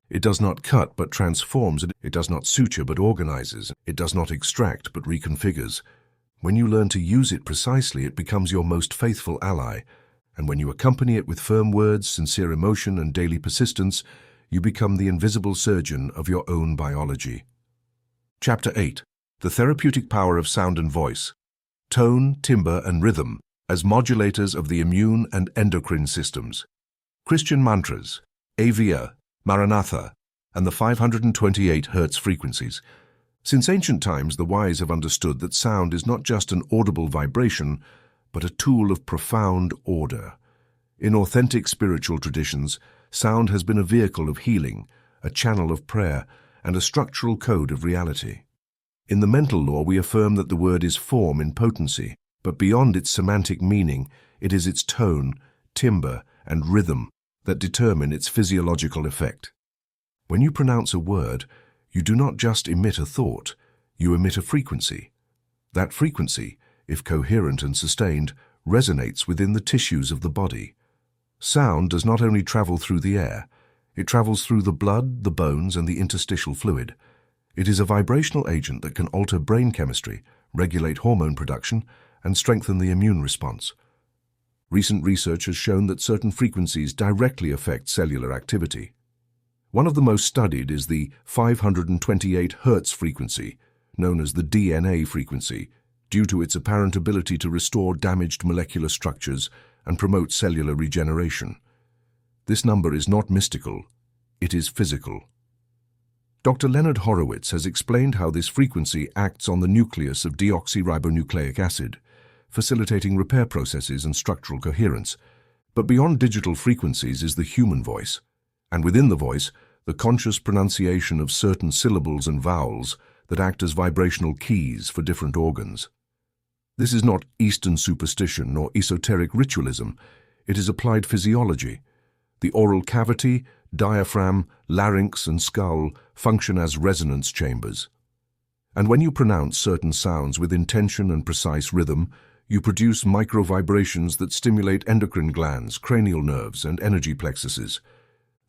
It does not cut but transforms. It does not suture but organizes. It does not extract but reconfigures. When you learn to use it precisely, it becomes your most faithful ally. And when you accompany it with firm words, sincere emotion, and daily persistence, you become the invisible surgeon of your own biology. Chapter 8. The Therapeutic Power of Sound and Voice. Tone, timbre, and rhythm as modulators of the immune and endocrine systems. Christian mantras, Avia, Maranatha, and the 528 Hz frequencies. Since ancient times, the wise have understood that sound is not just an audible vibration, but a tool of profound order. In authentic spiritual traditions, sound has been a vehicle of healing, a channel of prayer, and a structural code of reality. In the mental law, we affirm that the word is form in potency, but beyond its semantic meaning, it is its tone, timbre, and rhythm that determine its physiological effect. When you pronounce a word, you do not just emit a thought, you emit a frequency. That frequency, if coherent and sustained, resonates within the tissues of the body. Sound does not only travel through the air, it travels through the blood, the bones, and the interstitial fluid. It is a vibrational agent that can alter brain chemistry, regulate hormone production, and strengthen the immune response. Recent research has shown that certain frequencies directly affect cellular activity. One of the most studied is the 528 Hz frequency, known as the DNA frequency, due to its apparent ability to restore damaged molecular structures and promote cellular regeneration. This number is not mystical, it is physical. Dr. Leonard Horowitz has explained how this frequency acts on the nucleus of deoxyribonucleic acid, facilitating repair processes and structural coherence. But beyond digital frequencies is the human voice, and within the voice, the conscious pronunciation of certain syllables and vowels that act as vibrational keys for different organs. This is not Eastern superstition or esoteric ritualism, it is applied physiology. The oral cavity, diaphragm, larynx, and skull function as resonance chambers. And when you pronounce certain sounds with intention and precise rhythm, you produce micro-vibrations that stimulate endocrine glands, cranial nerves, and energy plexuses.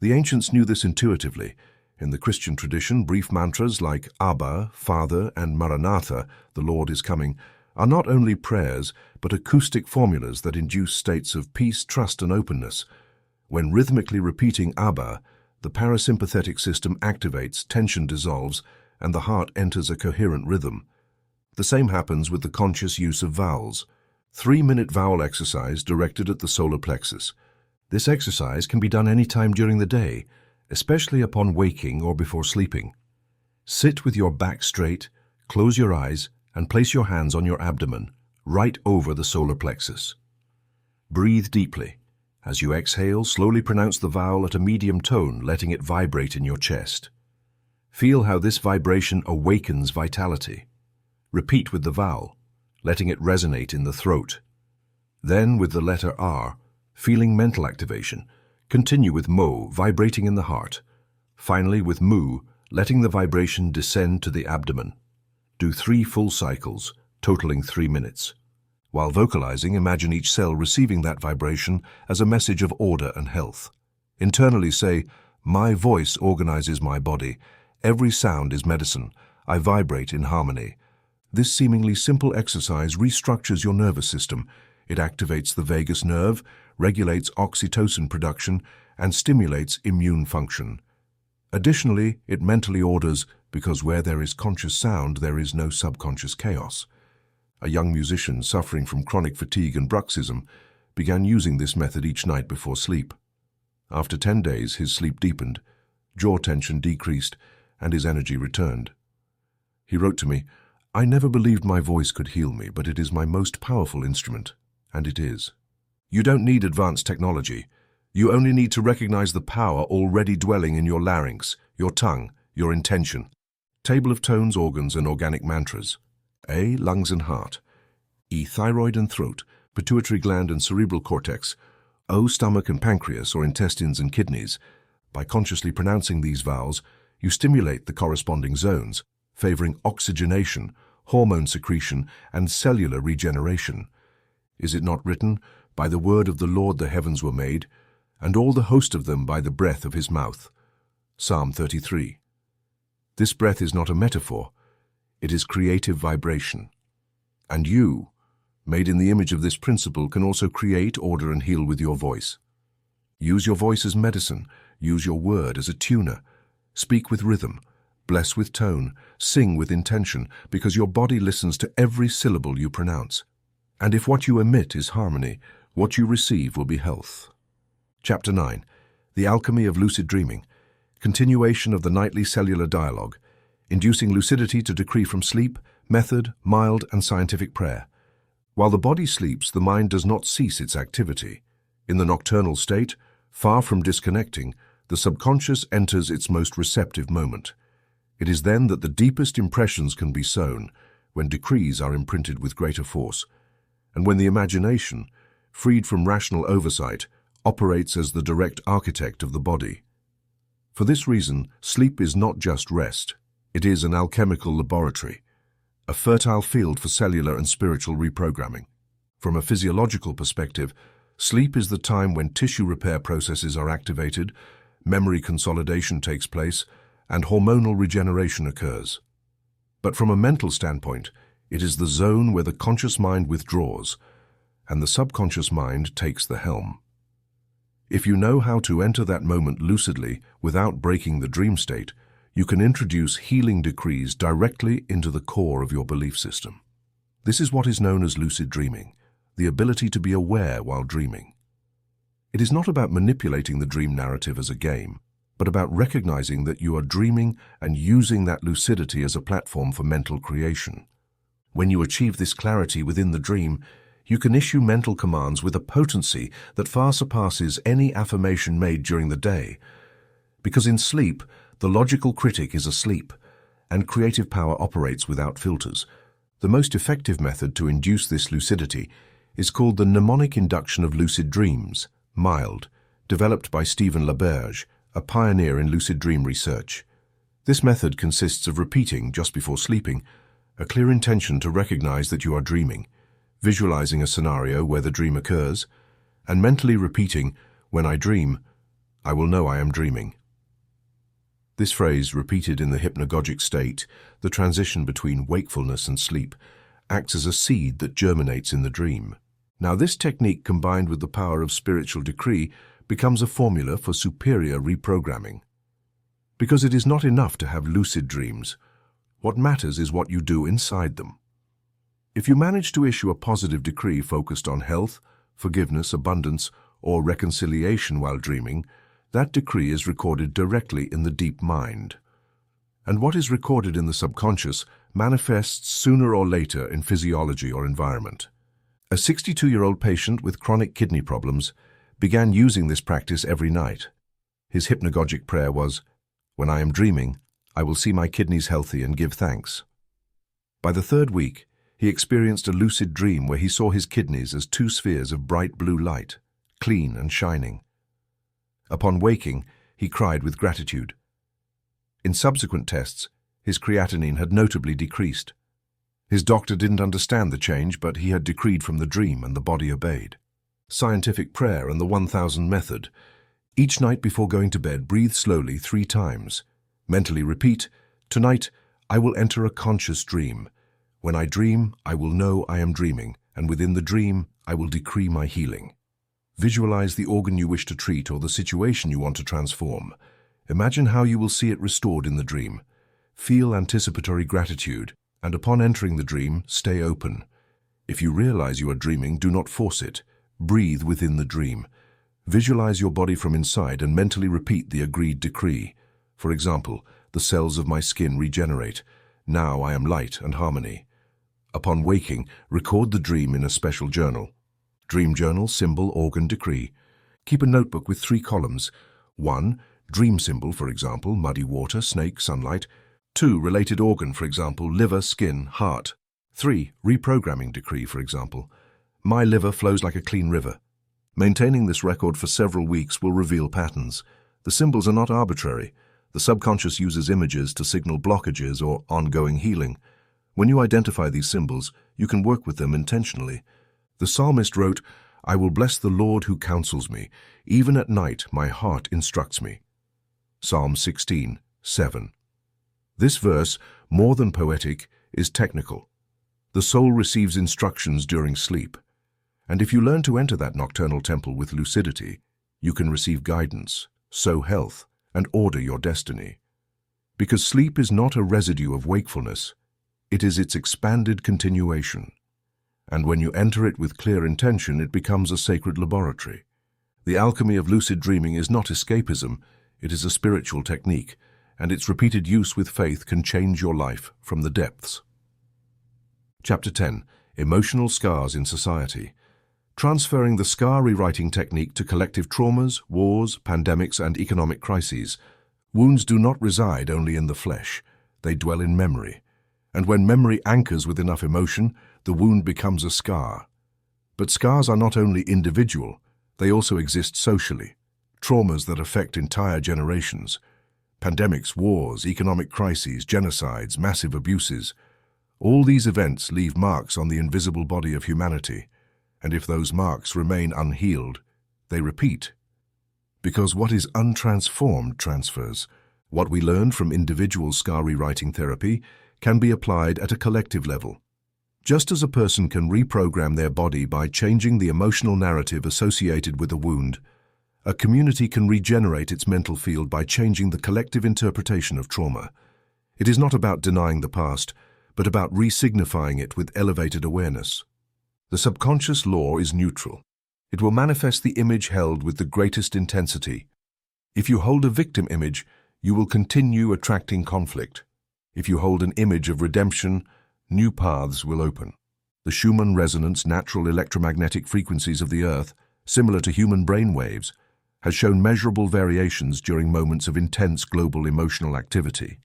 The ancients knew this intuitively. In the Christian tradition, brief mantras like Abba, Father, and Maranatha, the Lord is coming, are not only prayers, but acoustic formulas that induce states of peace, trust, and openness. When rhythmically repeating Abba, the parasympathetic system activates, tension dissolves, and the heart enters a coherent rhythm. The same happens with the conscious use of vowels. 3-minute vowel exercise directed at the solar plexus. This exercise can be done any time during the day, especially upon waking or before sleeping. Sit with your back straight, close your eyes, and place your hands on your abdomen. right over the solar plexus. Breathe deeply. As you exhale, slowly pronounce the vowel at a medium tone, letting it vibrate in your chest. Feel how this vibration awakens vitality. Repeat with the vowel, letting it resonate in the throat. Then, with the letter R, feeling mental activation, continue with Mo, vibrating in the heart. Finally, with Mu, letting the vibration descend to the abdomen. Do 3 full cycles, totaling 3 minutes. While vocalizing, imagine each cell receiving that vibration as a message of order and health. Internally say, "My voice organizes my body. Every sound is medicine. I vibrate in harmony." This seemingly simple exercise restructures your nervous system. It activates the vagus nerve, regulates oxytocin production, and stimulates immune function. Additionally, it mentally orders, because where there is conscious sound, there is no subconscious chaos. A young musician suffering from chronic fatigue and bruxism began using this method each night before sleep. After 10 days, his sleep deepened, jaw tension decreased, and his energy returned. He wrote to me, "I never believed my voice could heal me, but it is my most powerful instrument." And it is. You don't need advanced technology. You only need to recognize the power already dwelling in your larynx, your tongue, your intention. Table of tones, organs, and organic mantras. A. Lungs and heart. E. Thyroid and throat, pituitary gland and cerebral cortex. O. Stomach and pancreas, or intestines and kidneys. By consciously pronouncing these vowels, you stimulate the corresponding zones, favoring oxygenation, hormone secretion, and cellular regeneration. Is it not written, "By the word of the Lord the heavens were made, and all the host of them by the breath of his mouth"? Psalm 33. This breath is not a metaphor. It is creative vibration. And you, made in the image of this principle, can also create, order, and heal with your voice. Use your voice as medicine. Use your word as a tuner. Speak with rhythm. Bless with tone. Sing with intention, because your body listens to every syllable you pronounce. And if what you emit is harmony, what you receive will be health. Chapter 9. The Alchemy of Lucid Dreaming. Continuation of the nightly cellular dialogue. Inducing lucidity to decree from sleep, method, mild, and scientific prayer. While the body sleeps, the mind does not cease its activity. In the nocturnal state, far from disconnecting, the subconscious enters its most receptive moment. It is then that the deepest impressions can be sown, when decrees are imprinted with greater force, and when the imagination, freed from rational oversight, operates as the direct architect of the body. For this reason, sleep is not just rest. It is an alchemical laboratory, a fertile field for cellular and spiritual reprogramming. From a physiological perspective, sleep is the time when tissue repair processes are activated, memory consolidation takes place, and hormonal regeneration occurs. But from a mental standpoint, it is the zone where the conscious mind withdraws, and the subconscious mind takes the helm. If you know how to enter that moment lucidly without breaking the dream state, you can introduce healing decrees directly into the core of your belief system. This is what is known as lucid dreaming, the ability to be aware while dreaming. It is not about manipulating the dream narrative as a game, but about recognizing that you are dreaming and using that lucidity as a platform for mental creation. When you achieve this clarity within the dream, you can issue mental commands with a potency that far surpasses any affirmation made during the day. Because in sleep, the logical critic is asleep, and creative power operates without filters. The most effective method to induce this lucidity is called the mnemonic induction of lucid dreams, MILD, developed by Stephen LaBerge, a pioneer in lucid dream research. This method consists of repeating, just before sleeping, a clear intention to recognize that you are dreaming, visualizing a scenario where the dream occurs, and mentally repeating, "When I dream, I will know I am dreaming." This phrase, repeated in the hypnagogic state, the transition between wakefulness and sleep, acts as a seed that germinates in the dream. Now, this technique, combined with the power of spiritual decree, becomes a formula for superior reprogramming. Because it is not enough to have lucid dreams. What matters is what you do inside them. If you manage to issue a positive decree focused on health, forgiveness, abundance, or reconciliation while dreaming, that decree is recorded directly in the deep mind. And what is recorded in the subconscious manifests sooner or later in physiology or environment. A 62-year-old patient with chronic kidney problems began using this practice every night. His hypnagogic prayer was, "When I am dreaming, I will see my kidneys healthy and give thanks." By the third week, he experienced a lucid dream where he saw his kidneys as two spheres of bright blue light, clean and shining. Upon waking, he cried with gratitude. In subsequent tests, his creatinine had notably decreased. His doctor didn't understand the change, but he had decreed from the dream and the body obeyed. Scientific prayer and the 1000 method. Each night before going to bed, breathe slowly 3 times. Mentally repeat, "Tonight, I will enter a conscious dream. When I dream, I will know I am dreaming, and within the dream, I will decree my healing." Visualize the organ you wish to treat or the situation you want to transform. Imagine how you will see it restored in the dream. Feel anticipatory gratitude, and upon entering the dream, stay open. If you realize you are dreaming, do not force it. Breathe within the dream. Visualize your body from inside and mentally repeat the agreed decree. For example, the cells of my skin regenerate. Now I am light and harmony. Upon waking, record the dream in a special journal. Dream journal, symbol, organ, decree. Keep a notebook with 3 columns. 1. Dream symbol, for example, muddy water, snake, sunlight. 2. Related organ, for example, liver, skin, heart. 3. Reprogramming decree, for example, my liver flows like a clean river. Maintaining this record for several weeks will reveal patterns. The symbols are not arbitrary. The subconscious uses images to signal blockages or ongoing healing. When you identify these symbols, you can work with them intentionally. The psalmist wrote, "I will bless the Lord who counsels me. Even at night my heart instructs me." Psalm 16:7. This verse, more than poetic, is technical. The soul receives instructions during sleep. And if you learn to enter that nocturnal temple with lucidity, you can receive guidance, sow health, and order your destiny. Because sleep is not a residue of wakefulness, it is its expanded continuation. And when you enter it with clear intention, it becomes a sacred laboratory. The alchemy of lucid dreaming is not escapism, it is a spiritual technique, and its repeated use with faith can change your life from the depths. Chapter 10. Emotional Scars in Society. Transferring the scar rewriting technique to collective traumas, wars, pandemics, and economic crises. Wounds do not reside only in the flesh, they dwell in memory. And when memory anchors with enough emotion, the wound becomes a scar. But scars are not only individual, they also exist socially. Traumas that affect entire generations. Pandemics, wars, economic crises, genocides, massive abuses. All these events leave marks on the invisible body of humanity. And if those marks remain unhealed, they repeat. Because what is untransformed transfers. What we learn from individual scar rewriting therapy can be applied at a collective level. Just as a person can reprogram their body by changing the emotional narrative associated with a wound, a community can regenerate its mental field by changing the collective interpretation of trauma. It is not about denying the past, but about re-signifying it with elevated awareness. The subconscious law is neutral. It will manifest the image held with the greatest intensity. If you hold a victim image, you will continue attracting conflict. If you hold an image of redemption, new paths will open. The Schumann resonance natural electromagnetic frequencies of the Earth, similar to human brain waves, has shown measurable variations during moments of intense global emotional activity.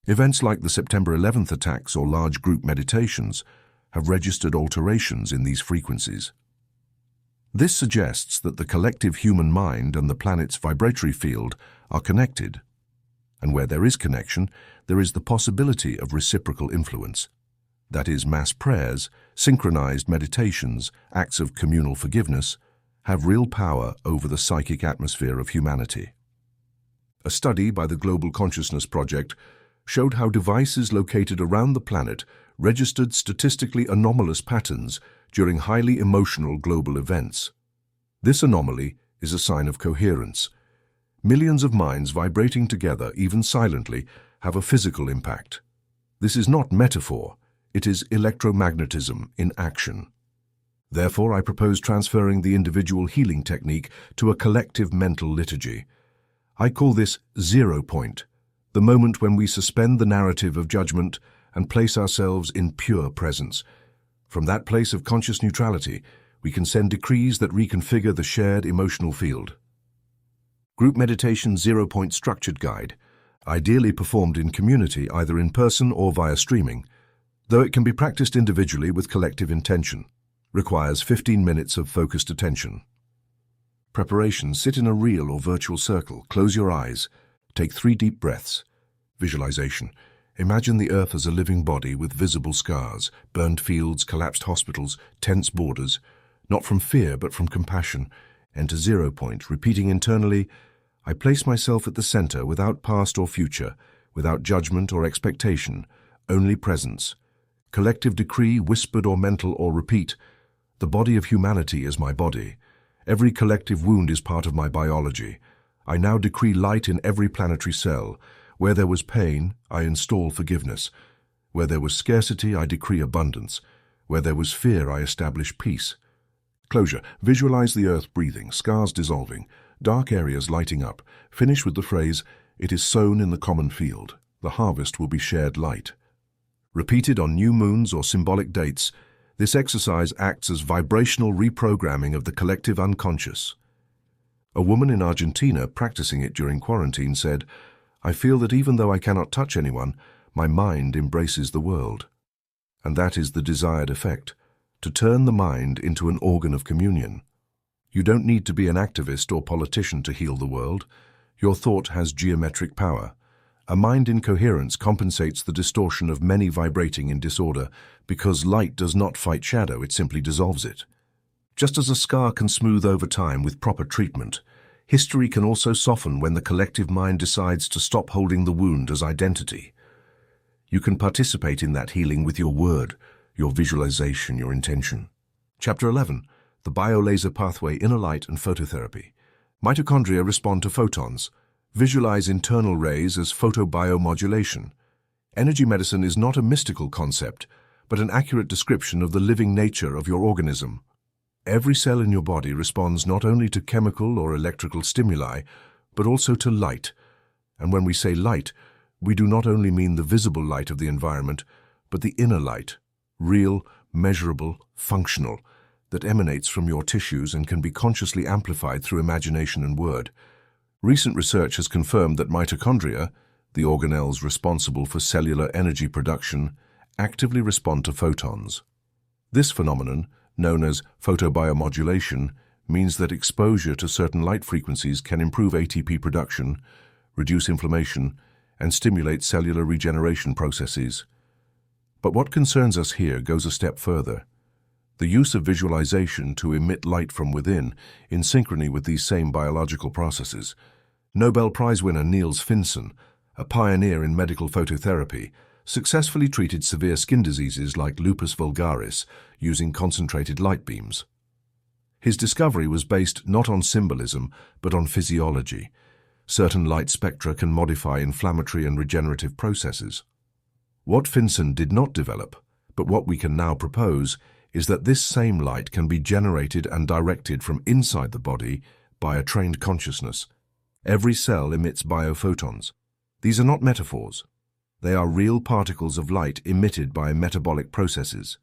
Events like the September 11th attacks or large group meditations have registered alterations in these frequencies. This suggests that the collective human mind and the planet's vibratory field are connected. And where there is connection, there is the possibility of reciprocal influence. That is, mass prayers, synchronized meditations, acts of communal forgiveness, have real power over the psychic atmosphere of humanity. A study by the Global Consciousness Project showed how devices located around the planet registered statistically anomalous patterns during highly emotional global events. This anomaly is a sign of coherence. Millions of minds vibrating together, even silently, have a physical impact. This is not metaphor, it is electromagnetism in action. Therefore, I propose transferring the individual healing technique to a collective mental liturgy. I call this 0 point, the moment when we suspend the narrative of judgment and place ourselves in pure presence. From that place of conscious neutrality, we can send decrees that reconfigure the shared emotional field. Group Meditation 0-Point Structured Guide, ideally performed in community either in person or via streaming, though it can be practiced individually with collective intention. Requires 15 minutes of focused attention. Preparation: sit in a real or virtual circle, close your eyes, take 3 deep breaths. Visualization: imagine the earth as a living body with visible scars, burned fields, collapsed hospitals, tense borders, not from fear but from compassion. Enter 0 point, repeating internally, I place myself at the center without past or future, without judgment or expectation, only presence. Collective decree, whispered or mental or repeat, the body of humanity is my body. Every collective wound is part of my biology. I now decree light in every planetary cell. Where there was pain, I install forgiveness. Where there was scarcity, I decree abundance. Where there was fear, I establish peace. Closure. Visualize the earth breathing, scars dissolving, dark areas lighting up. Finish with the phrase, it is sown in the common field. The harvest will be shared light. Repeated on new moons or symbolic dates, this exercise acts as vibrational reprogramming of the collective unconscious. A woman in Argentina practicing it during quarantine said, I feel that even though I cannot touch anyone, my mind embraces the world. And that is the desired effect, to turn the mind into an organ of communion. You don't need to be an activist or politician to heal the world. Your thought has geometric power. A mind in coherence compensates the distortion of many vibrating in disorder because light does not fight shadow, it simply dissolves it. Just as a scar can smooth over time with proper treatment, history can also soften when the collective mind decides to stop holding the wound as identity. You can participate in that healing with your word, your visualization, your intention. Chapter 11. The Biolaser Pathway, Inner Light and Phototherapy. Mitochondria respond to photons. Visualize internal rays as photobiomodulation. Energy medicine is not a mystical concept, but an accurate description of the living nature of your organism. Every cell in your body responds not only to chemical or electrical stimuli, but also to light. And when we say light, we do not only mean the visible light of the environment, but the inner light, real, measurable, functional, that emanates from your tissues and can be consciously amplified through imagination and word. Recent research has confirmed that mitochondria, the organelles responsible for cellular energy production, actively respond to photons. This phenomenon, known as photobiomodulation, means that exposure to certain light frequencies can improve ATP production, reduce inflammation, and stimulate cellular regeneration processes. But what concerns us here goes a step further. The use of visualization to emit light from within, in synchrony with these same biological processes. Nobel Prize winner Niels Finsen, a pioneer in medical phototherapy, successfully treated severe skin diseases like lupus vulgaris using concentrated light beams. His discovery was based not on symbolism, but on physiology. Certain light spectra can modify inflammatory and regenerative processes. What Finsen did not develop, but what we can now propose, is that this same light can be generated and directed from inside the body by a trained consciousness. Every cell emits biophotons. These are not metaphors. They are real particles of light emitted by metabolic processes.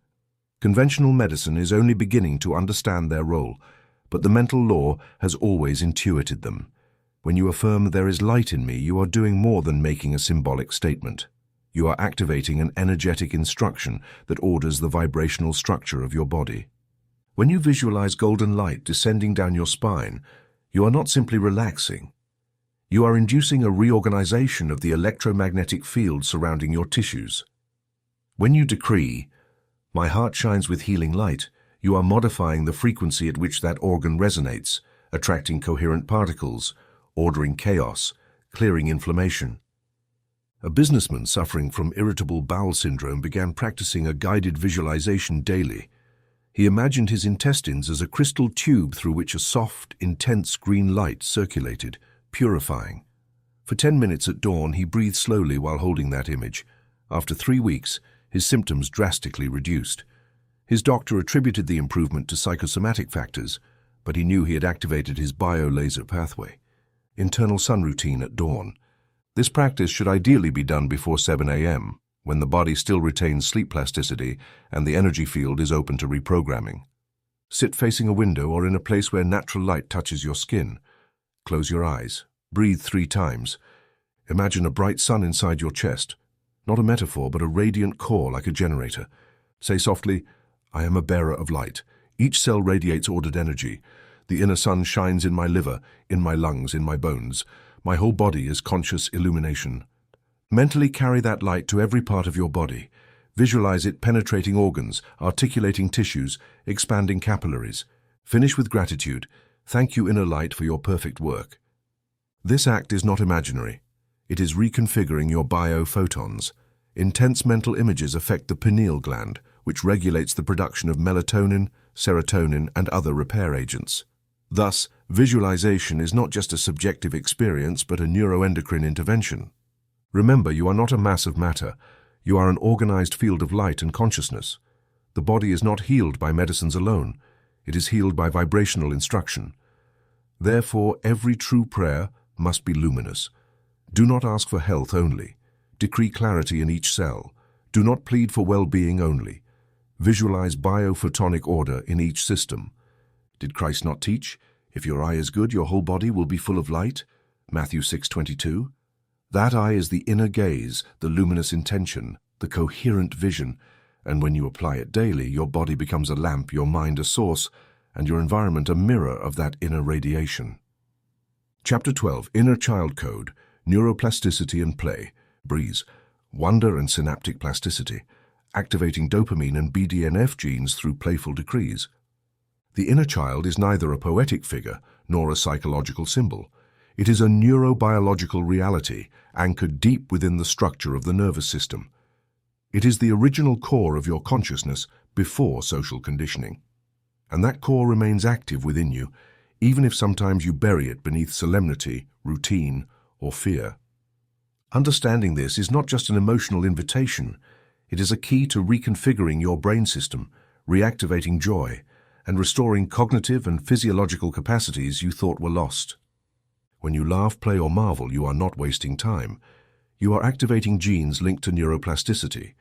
Conventional medicine is only beginning to understand their role, but the mental law has always intuited them. When you affirm there is light in me, you are doing more than making a symbolic statement. You are activating an energetic instruction that orders the vibrational structure of your body. When you visualize golden light descending down your spine, you are not simply relaxing. You are inducing a reorganization of the electromagnetic field surrounding your tissues. When you decree, my heart shines with healing light, you are modifying the frequency at which that organ resonates, attracting coherent particles, ordering chaos, clearing inflammation. A businessman suffering from irritable bowel syndrome began practicing a guided visualization daily. He imagined his intestines as a crystal tube through which a soft, intense green light circulated, purifying. For 10 minutes at dawn, he breathed slowly while holding that image. After 3 weeks, his symptoms drastically reduced. His doctor attributed the improvement to psychosomatic factors, but he knew he had activated his biolaser pathway. Internal sun routine at dawn. This practice should ideally be done before 7 a.m. when the body still retains sleep plasticity and the energy field is open to reprogramming. Sit facing a window or in a place where natural light touches your skin. Close your eyes. Breathe 3 times. Imagine a bright sun inside your chest. Not a metaphor, but a radiant core like a generator. Say softly, "I am a bearer of light." Each cell radiates ordered energy. The inner sun shines in my liver, in my lungs, in my bones. My whole body is conscious illumination. Mentally carry that light to every part of your body. Visualize it penetrating organs, articulating tissues, expanding capillaries. Finish with gratitude. Thank you, inner light, for your perfect work. This act is not imaginary. It is reconfiguring your biophotons. Intense mental images affect the pineal gland, which regulates the production of melatonin, serotonin, and other repair agents. Thus, visualization is not just a subjective experience, but a neuroendocrine intervention. Remember, you are not a mass of matter. You are an organized field of light and consciousness. The body is not healed by medicines alone. It is healed by vibrational instruction. Therefore, every true prayer must be luminous. Do not ask for health only. Decree clarity in each cell. Do not plead for well-being only. Visualize biophotonic order in each system. Did Christ not teach, "If your eye is good, your whole body will be full of light"? Matthew 6:22. That eye is the inner gaze, the luminous intention, the coherent vision, and when you apply it daily, your body becomes a lamp, your mind a source, and your environment a mirror of that inner radiation. Chapter 12, Inner Child Code, Neuroplasticity and Play, Breeze, Wonder and Synaptic Plasticity, activating dopamine and BDNF genes through playful decrees. The inner child is neither a poetic figure nor a psychological symbol. It is a neurobiological reality anchored deep within the structure of the nervous system. It is the original core of your consciousness before social conditioning. And that core remains active within you, even if sometimes you bury it beneath solemnity, routine, or fear. Understanding this is not just an emotional invitation. It is a key to reconfiguring your brain system, reactivating joy, and restoring cognitive and physiological capacities you thought were lost. When you laugh, play, or marvel, you are not wasting time. You are activating genes linked to neuroplasticity.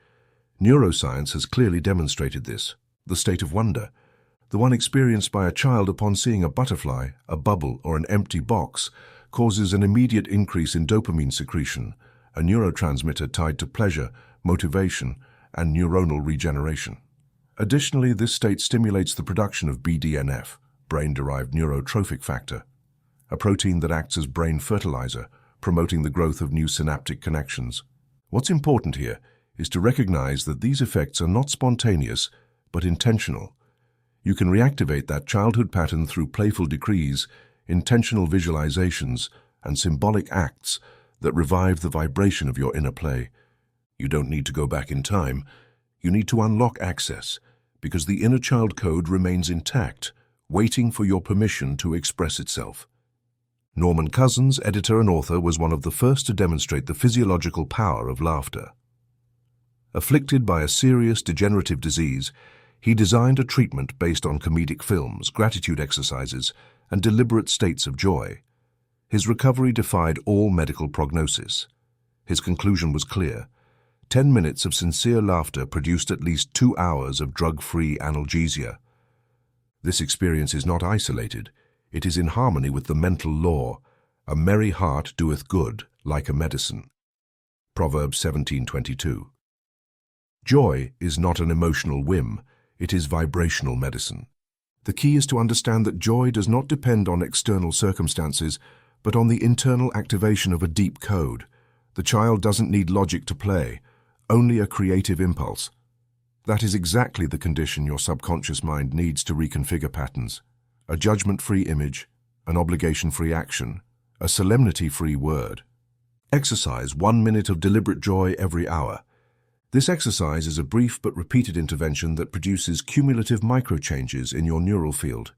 Neuroscience has clearly demonstrated this. The state of wonder, the one experienced by a child upon seeing a butterfly, a bubble, or an empty box, causes an immediate increase in dopamine secretion, a neurotransmitter tied to pleasure, motivation, and neuronal regeneration. Additionally, this state stimulates the production of BDNF, brain-derived neurotrophic factor, a protein that acts as brain fertilizer, promoting the growth of new synaptic connections. What's important here is to recognize that these effects are not spontaneous, but intentional. You can reactivate that childhood pattern through playful decrees, intentional visualizations, and symbolic acts that revive the vibration of your inner play. You don't need to go back in time. You need to unlock access, because the inner child code remains intact, waiting for your permission to express itself. Norman Cousins, editor and author, was one of the first to demonstrate the physiological power of laughter. Afflicted by a serious degenerative disease, he designed a treatment based on comedic films, gratitude exercises, and deliberate states of joy. His recovery defied all medical prognosis. His conclusion was clear. 10 minutes of sincere laughter produced at least 2 hours of drug-free analgesia. This experience is not isolated. It is in harmony with the mental law, "A merry heart doeth good, like a medicine." Proverbs 17:22. Joy is not an emotional whim, it is vibrational medicine. The key is to understand that joy does not depend on external circumstances, but on the internal activation of a deep code. The child doesn't need logic to play, only a creative impulse. That is exactly the condition your subconscious mind needs to reconfigure patterns. A judgment-free image, an obligation-free action, a solemnity-free word. Exercise 1 minute of deliberate joy every hour. This exercise is a brief but repeated intervention that produces cumulative micro-changes in your neural field.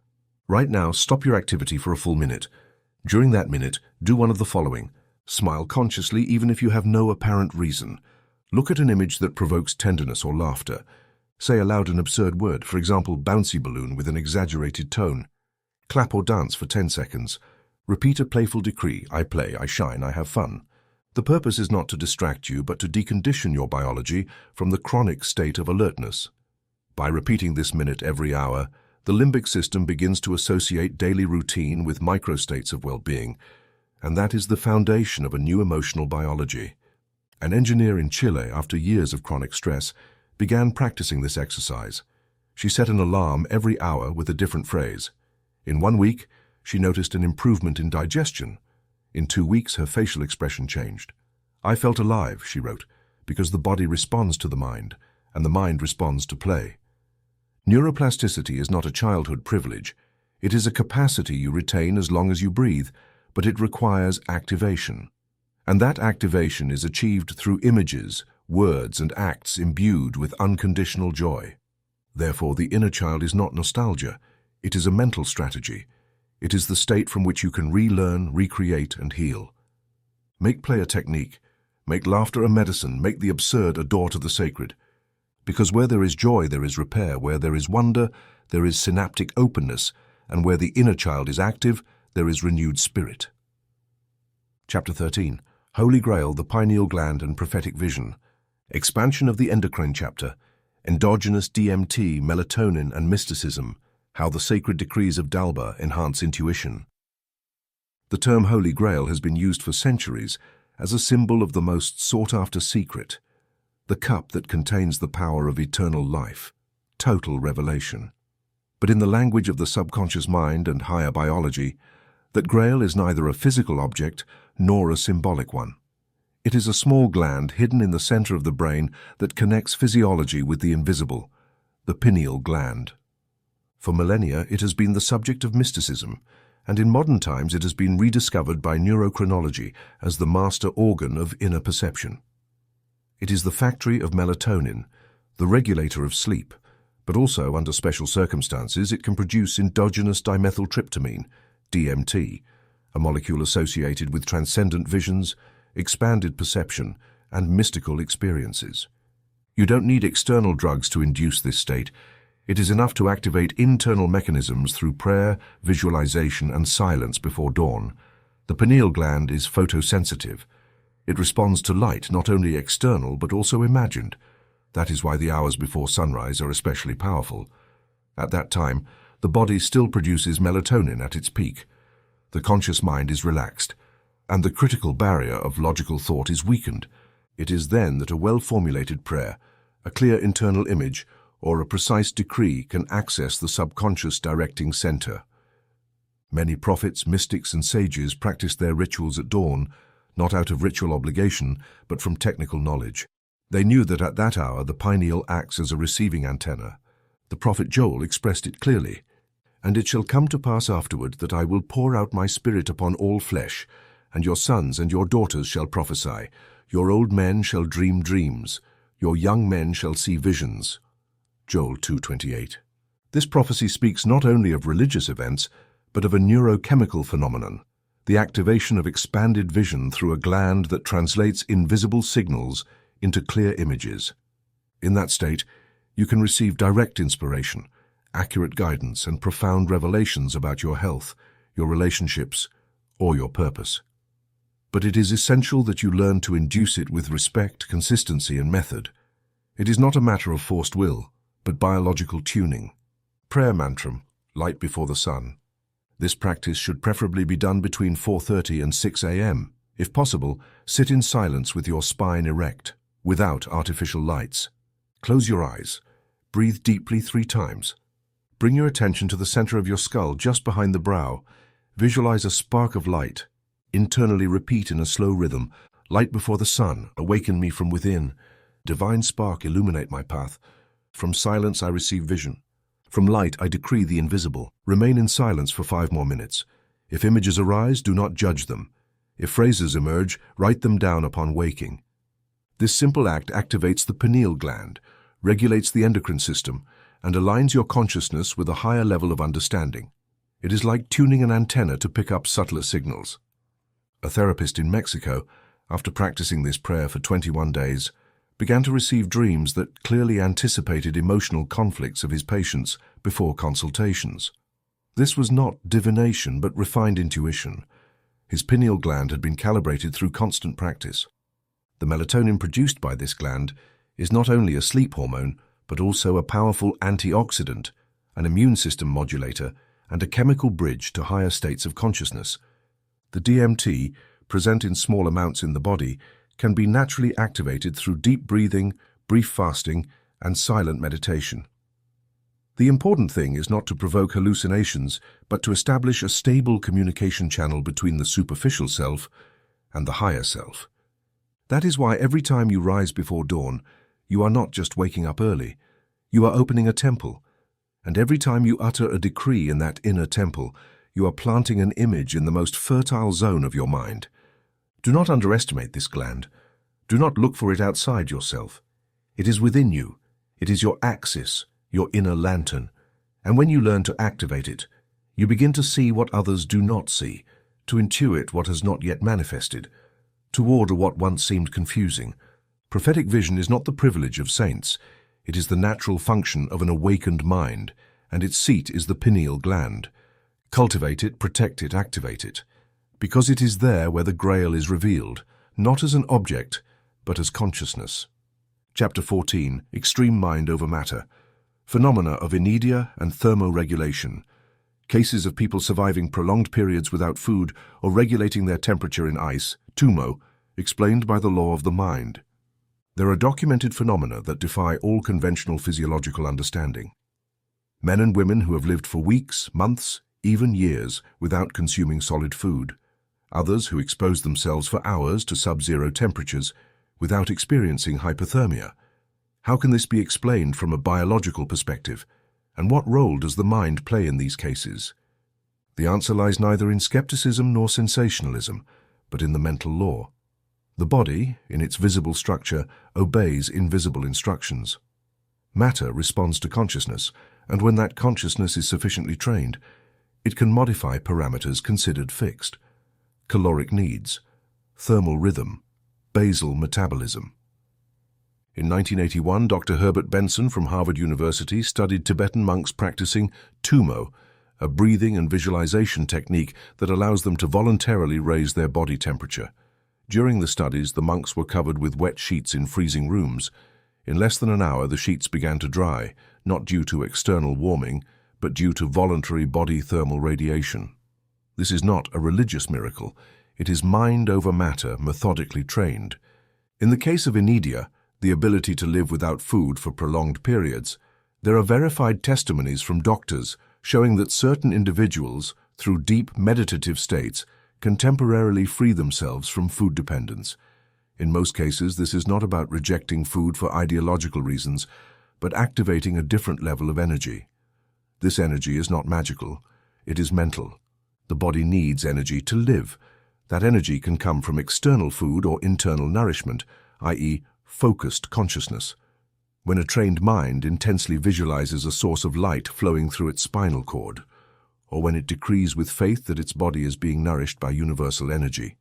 Right now, stop your activity for a full minute. During that minute, do one of the following. Smile consciously even if you have no apparent reason. Look at an image that provokes tenderness or laughter. Say aloud an absurd word, for example, bouncy balloon with an exaggerated tone. Clap or dance for 10 seconds. Repeat a playful decree, "I play, I shine, I have fun." The purpose is not to distract you, but to decondition your biology from the chronic state of alertness. By repeating this minute every hour, the limbic system begins to associate daily routine with microstates of well-being, and that is the foundation of a new emotional biology. An engineer in Chile, after years of chronic stress, began practicing this exercise. She set an alarm every hour with a different phrase. In 1 week, she noticed an improvement in digestion. In 2 weeks, her facial expression changed. "I felt alive," she wrote, "because the body responds to the mind, and the mind responds to play." Neuroplasticity is not a childhood privilege. It is a capacity you retain as long as you breathe, but it requires activation. And that activation is achieved through images, words, and acts imbued with unconditional joy. Therefore, the inner child is not nostalgia. It is a mental strategy. It is the state from which you can relearn, recreate, and heal. Make play a technique. Make laughter a medicine. Make the absurd a door to the sacred. Because where there is joy, there is repair. Where there is wonder, there is synaptic openness. And where the inner child is active, there is renewed spirit. Chapter 13. Holy Grail, the Pineal Gland and Prophetic Vision. Expansion of the Endocrine Chapter. Endogenous DMT, Melatonin, and Mysticism. How the Sacred Decrees of Dalba Enhance Intuition. The term Holy Grail has been used for centuries as a symbol of the most sought-after secret, the cup that contains the power of eternal life, total revelation. But in the language of the subconscious mind and higher biology, that Grail is neither a physical object nor a symbolic one. It is a small gland hidden in the center of the brain that connects physiology with the invisible, the pineal gland. For millennia, it has been the subject of mysticism, and in modern times it has been rediscovered by neurochronology as the master organ of inner perception. It is the factory of melatonin, the regulator of sleep, but also, under special circumstances, it can produce endogenous dimethyltryptamine, DMT, a molecule associated with transcendent visions, expanded perception, and mystical experiences. You don't need external drugs to induce this state. It is enough to activate internal mechanisms through prayer, visualization, and silence before dawn. The pineal gland is photosensitive. It responds to light, not only external, but also imagined. That is why the hours before sunrise are especially powerful. At that time, the body still produces melatonin at its peak. The conscious mind is relaxed, and the critical barrier of logical thought is weakened. It is then that a well-formulated prayer, a clear internal image, or a precise decree can access the subconscious directing center. Many prophets, mystics, and sages practiced their rituals at dawn, not out of ritual obligation, but from technical knowledge. They knew that at that hour the pineal acts as a receiving antenna. The prophet Joel expressed it clearly. "And it shall come to pass afterward that I will pour out my spirit upon all flesh, and your sons and your daughters shall prophesy. Your old men shall dream dreams. Your young men shall see visions." Joel 2:28. This prophecy speaks not only of religious events, but of a neurochemical phenomenon, the activation of expanded vision through a gland that translates invisible signals into clear images. In that state, you can receive direct inspiration, accurate guidance, and profound revelations about your health, your relationships, or your purpose. But it is essential that you learn to induce it with respect, consistency, and method. It is not a matter of forced will, but biological tuning. Prayer mantram, light before the sun. This practice should preferably be done between 4:30 and 6 a.m. If possible, sit in silence with your spine erect, without artificial lights. Close your eyes. Breathe deeply 3 times. Bring your attention to the center of your skull, just behind the brow. Visualize a spark of light. Internally repeat in a slow rhythm, "Light before the sun, awaken me from within. Divine spark, illuminate my path. From silence I receive vision. From light I decree the invisible." Remain in silence for 5 more minutes. If images arise, do not judge them. If phrases emerge, write them down upon waking. This simple act activates the pineal gland, regulates the endocrine system, and aligns your consciousness with a higher level of understanding. It is like tuning an antenna to pick up subtler signals. A therapist in Mexico, after practicing this prayer for 21 days, began to receive dreams that clearly anticipated emotional conflicts of his patients before consultations. This was not divination, but refined intuition. His pineal gland had been calibrated through constant practice. The melatonin produced by this gland is not only a sleep hormone, but also a powerful antioxidant, an immune system modulator, and a chemical bridge to higher states of consciousness. The DMT, present in small amounts in the body, can be naturally activated through deep breathing, brief fasting, and silent meditation. The important thing is not to provoke hallucinations, but to establish a stable communication channel between the superficial self and the higher self. That is why every time you rise before dawn, you are not just waking up early, you are opening a temple, and every time you utter a decree in that inner temple, you are planting an image in the most fertile zone of your mind. Do not underestimate this gland. Do not look for it outside yourself. It is within you. It is your axis, your inner lantern. And when you learn to activate it, you begin to see what others do not see, to intuit what has not yet manifested, to order what once seemed confusing. Prophetic vision is not the privilege of saints. It is the natural function of an awakened mind, and its seat is the pineal gland. Cultivate it, protect it, activate it, because it is there where the Grail is revealed, not as an object, but as consciousness. Chapter 14, Extreme Mind over Matter. Phenomena of inertia and thermoregulation. Cases of people surviving prolonged periods without food or regulating their temperature in ice, TUMO, explained by the law of the mind. There are documented phenomena that defy all conventional physiological understanding. Men and women who have lived for weeks, months, even years without consuming solid food. Others who expose themselves for hours to sub-zero temperatures without experiencing hypothermia. How can this be explained from a biological perspective? And what role does the mind play in these cases? The answer lies neither in skepticism nor sensationalism, but in the mental law. The body, in its visible structure, obeys invisible instructions. Matter responds to consciousness, and when that consciousness is sufficiently trained, it can modify parameters considered fixed. Caloric needs, thermal rhythm, basal metabolism. In 1981, Dr. Herbert Benson from Harvard University studied Tibetan monks practicing tumo, a breathing and visualization technique that allows them to voluntarily raise their body temperature. During the studies, the monks were covered with wet sheets in freezing rooms. In less than an hour, the sheets began to dry, not due to external warming, but due to voluntary body thermal radiation. This is not a religious miracle. It is mind over matter methodically trained. In the case of inertia, the ability to live without food for prolonged periods, there are verified testimonies from doctors showing that certain individuals, through deep meditative states, can temporarily free themselves from food dependence. In most cases, this is not about rejecting food for ideological reasons, but activating a different level of energy. This energy is not magical, it is mental. The body needs energy to live. That energy can come from external food or internal nourishment, i.e., focused consciousness. When a trained mind intensely visualizes a source of light flowing through its spinal cord, or when it decrees with faith that its body is being nourished by universal energy.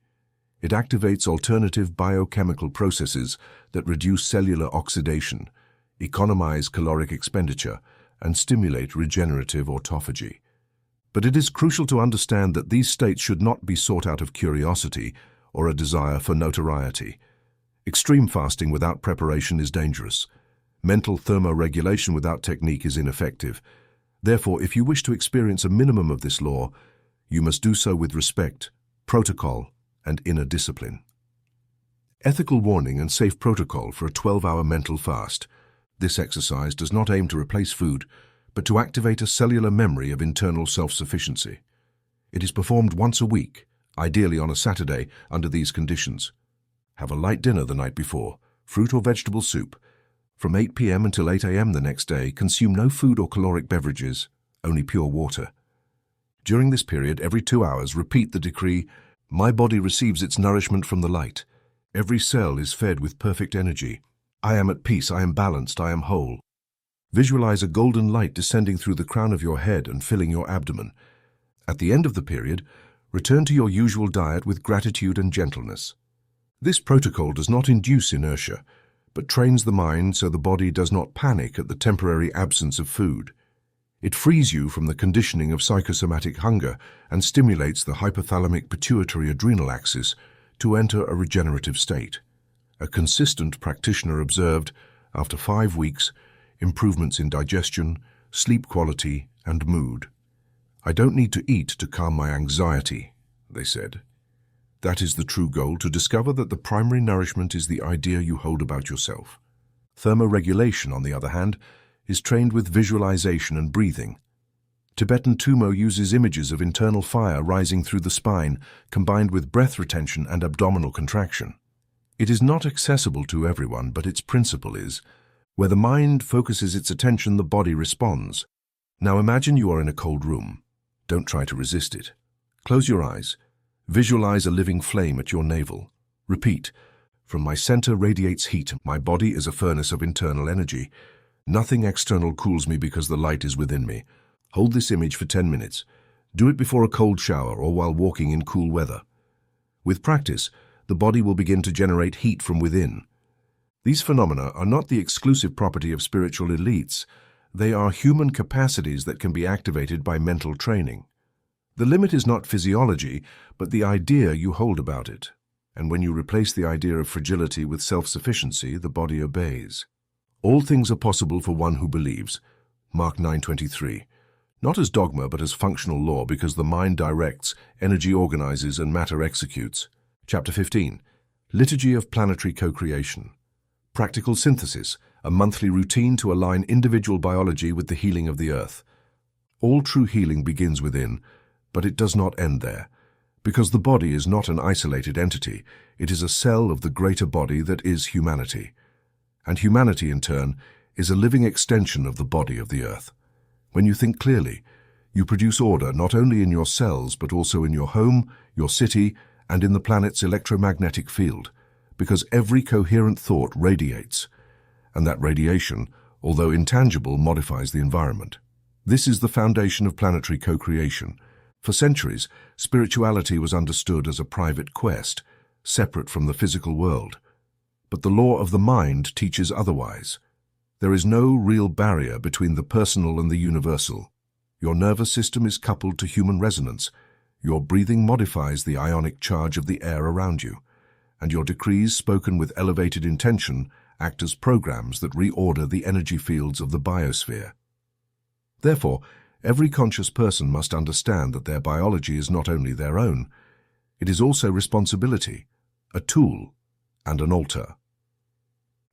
It activates alternative biochemical processes that reduce cellular oxidation, economize caloric expenditure, and stimulate regenerative autophagy. But it is crucial to understand that these states should not be sought out of curiosity or a desire for notoriety. Extreme fasting without preparation is dangerous. Mental thermoregulation without technique is ineffective. Therefore, if you wish to experience a minimum of this law, you must do so with respect, protocol, and inner discipline. Ethical warning and safe protocol for a 12-hour mental fast. This exercise does not aim to replace food, but to activate a cellular memory of internal self-sufficiency. It is performed once a week, ideally on a Saturday, under these conditions. Have a light dinner the night before, fruit or vegetable soup. From 8 p.m. until 8 a.m. the next day, consume no food or caloric beverages, only pure water. During this period, every 2 hours, repeat the decree, "My body receives its nourishment from the light. Every cell is fed with perfect energy. I am at peace, I am balanced, I am whole." Visualize a golden light descending through the crown of your head and filling your abdomen. At the end of the period, return to your usual diet with gratitude and gentleness. This protocol does not induce inertia, but trains the mind so the body does not panic at the temporary absence of food. It frees you from the conditioning of psychosomatic hunger and stimulates the hypothalamic pituitary adrenal axis to enter a regenerative state. A consistent practitioner observed, after 5 weeks, improvements in digestion, sleep quality, and mood. "I don't need to eat to calm my anxiety," they said. That is the true goal, to discover that the primary nourishment is the idea you hold about yourself. Thermoregulation, on the other hand, is trained with visualization and breathing. Tibetan Tumo uses images of internal fire rising through the spine, combined with breath retention and abdominal contraction. It is not accessible to everyone, but its principle is, where the mind focuses its attention, the body responds. Now imagine you are in a cold room. Don't try to resist it. Close your eyes. Visualize a living flame at your navel. Repeat, "From my center radiates heat. My body is a furnace of internal energy. Nothing external cools me because the light is within me." Hold this image for 10 minutes. Do it before a cold shower or while walking in cool weather. With practice, the body will begin to generate heat from within. These phenomena are not the exclusive property of spiritual elites. They are human capacities that can be activated by mental training. The limit is not physiology, but the idea you hold about it. And when you replace the idea of fragility with self-sufficiency, the body obeys. All things are possible for one who believes. Mark 9:23. Not as dogma, but as functional law, because the mind directs, energy organizes, and matter executes. Chapter 15. Liturgy of Planetary Co-Creation. Practical synthesis, a monthly routine to align individual biology with the healing of the earth. All true healing begins within, but it does not end there. Because the body is not an isolated entity, it is a cell of the greater body that is humanity. And humanity, in turn, is a living extension of the body of the earth. When you think clearly, you produce order not only in your cells, but also in your home, your city, and in the planet's electromagnetic field, because every coherent thought radiates, and that radiation, although intangible, modifies the environment. This is the foundation of planetary co-creation. For centuries, spirituality was understood as a private quest, separate from the physical world. But the law of the mind teaches otherwise. There is no real barrier between the personal and the universal. Your nervous system is coupled to human resonance. Your breathing modifies the ionic charge of the air around you, and your decrees spoken with elevated intention act as programs that reorder the energy fields of the biosphere. Therefore, every conscious person must understand that their biology is not only their own, it is also responsibility, a tool, and an altar.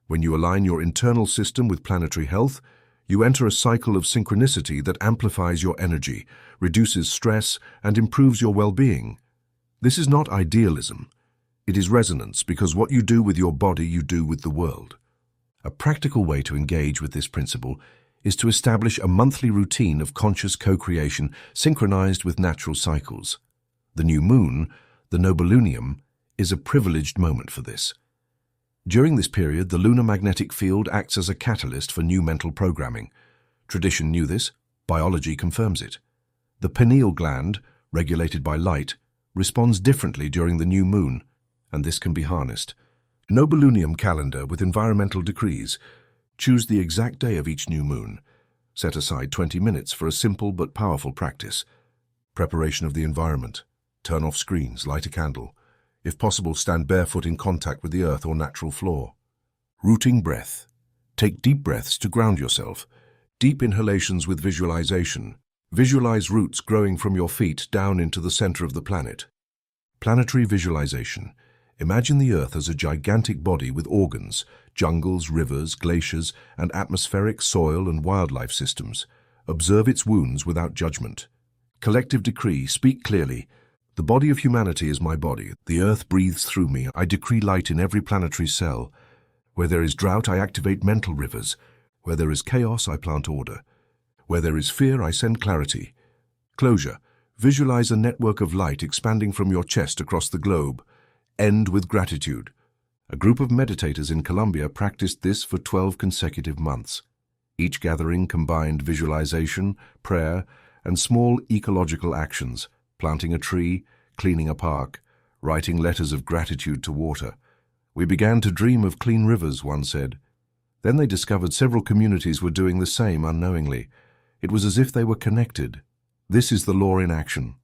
When you align your internal system with planetary health, you enter a cycle of synchronicity that amplifies your energy, reduces stress, and improves your well-being. This is not idealism. It is resonance, because what you do with your body, you do with the world. A practical way to engage with this principle is to establish a monthly routine of conscious co-creation synchronized with natural cycles. The new moon, the nobilunium, is a privileged moment for this. During this period, the lunar magnetic field acts as a catalyst for new mental programming. Tradition knew this, biology confirms it. The pineal gland, regulated by light, responds differently during the new moon, and this can be harnessed. Nobilunium calendar with environmental decrees. Choose the exact day of each new moon. Set aside 20 minutes for a simple but powerful practice. Preparation of the environment. Turn off screens, light a candle. If possible, stand barefoot in contact with the earth or natural floor. Rooting breath. Take deep breaths to ground yourself. Deep inhalations with visualization. Visualize roots growing from your feet down into the center of the planet. Planetary visualization. Imagine the earth as a gigantic body with organs, jungles, rivers, glaciers, and atmospheric, soil, and wildlife systems. Observe its wounds without judgment. Collective decree. Speak clearly. The body of humanity is my body. The earth breathes through me. I decree light in every planetary cell. Where there is drought, I activate mental rivers. Where there is chaos, I plant order. Where there is fear, I send clarity. Closure. Visualize a network of light expanding from your chest across the globe. End with gratitude. A group of meditators in Colombia practiced this for 12 consecutive months. Each gathering combined visualization, prayer, and small ecological actions. Planting a tree, cleaning a park, writing letters of gratitude to water. We began to dream of clean rivers, one said. Then they discovered several communities were doing the same unknowingly. It was as if they were connected. This is the law in action.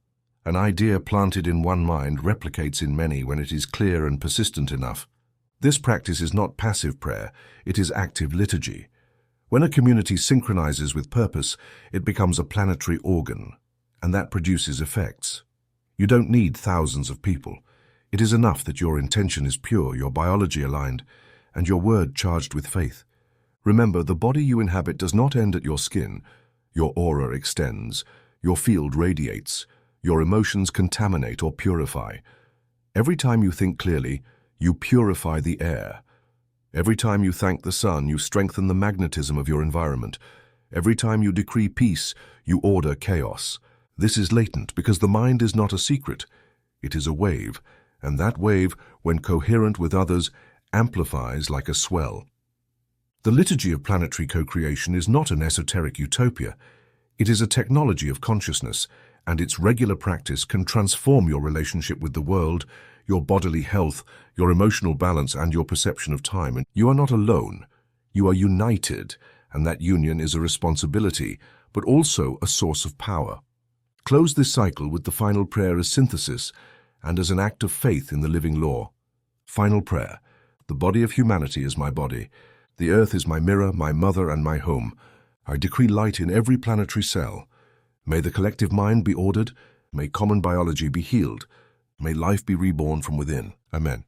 An idea planted in one mind replicates in many when it is clear and persistent enough. This practice is not passive prayer, it is active liturgy. When a community synchronizes with purpose, it becomes a planetary organ, and that produces effects. You don't need thousands of people. It is enough that your intention is pure, your biology aligned, and your word charged with faith. Remember, the body you inhabit does not end at your skin. Your aura extends, your field radiates, your emotions contaminate or purify. Every time you think clearly, you purify the air. Every time you thank the sun, you strengthen the magnetism of your environment. Every time you decree peace, you order chaos. This is latent because the mind is not a secret. It is a wave, and that wave, when coherent with others, amplifies like a swell. The liturgy of planetary co-creation is not an esoteric utopia. It is a technology of consciousness, and its regular practice can transform your relationship with the world, your bodily health, your emotional balance, and your perception of time. And you are not alone. You are united, and that union is a responsibility, but also a source of power. Close this cycle with the final prayer as synthesis and as an act of faith in the living law. Final prayer. The body of humanity is my body. The earth is my mirror, my mother, and my home. I decree light in every planetary cell. May the collective mind be ordered. May common biology be healed. May life be reborn from within. Amen.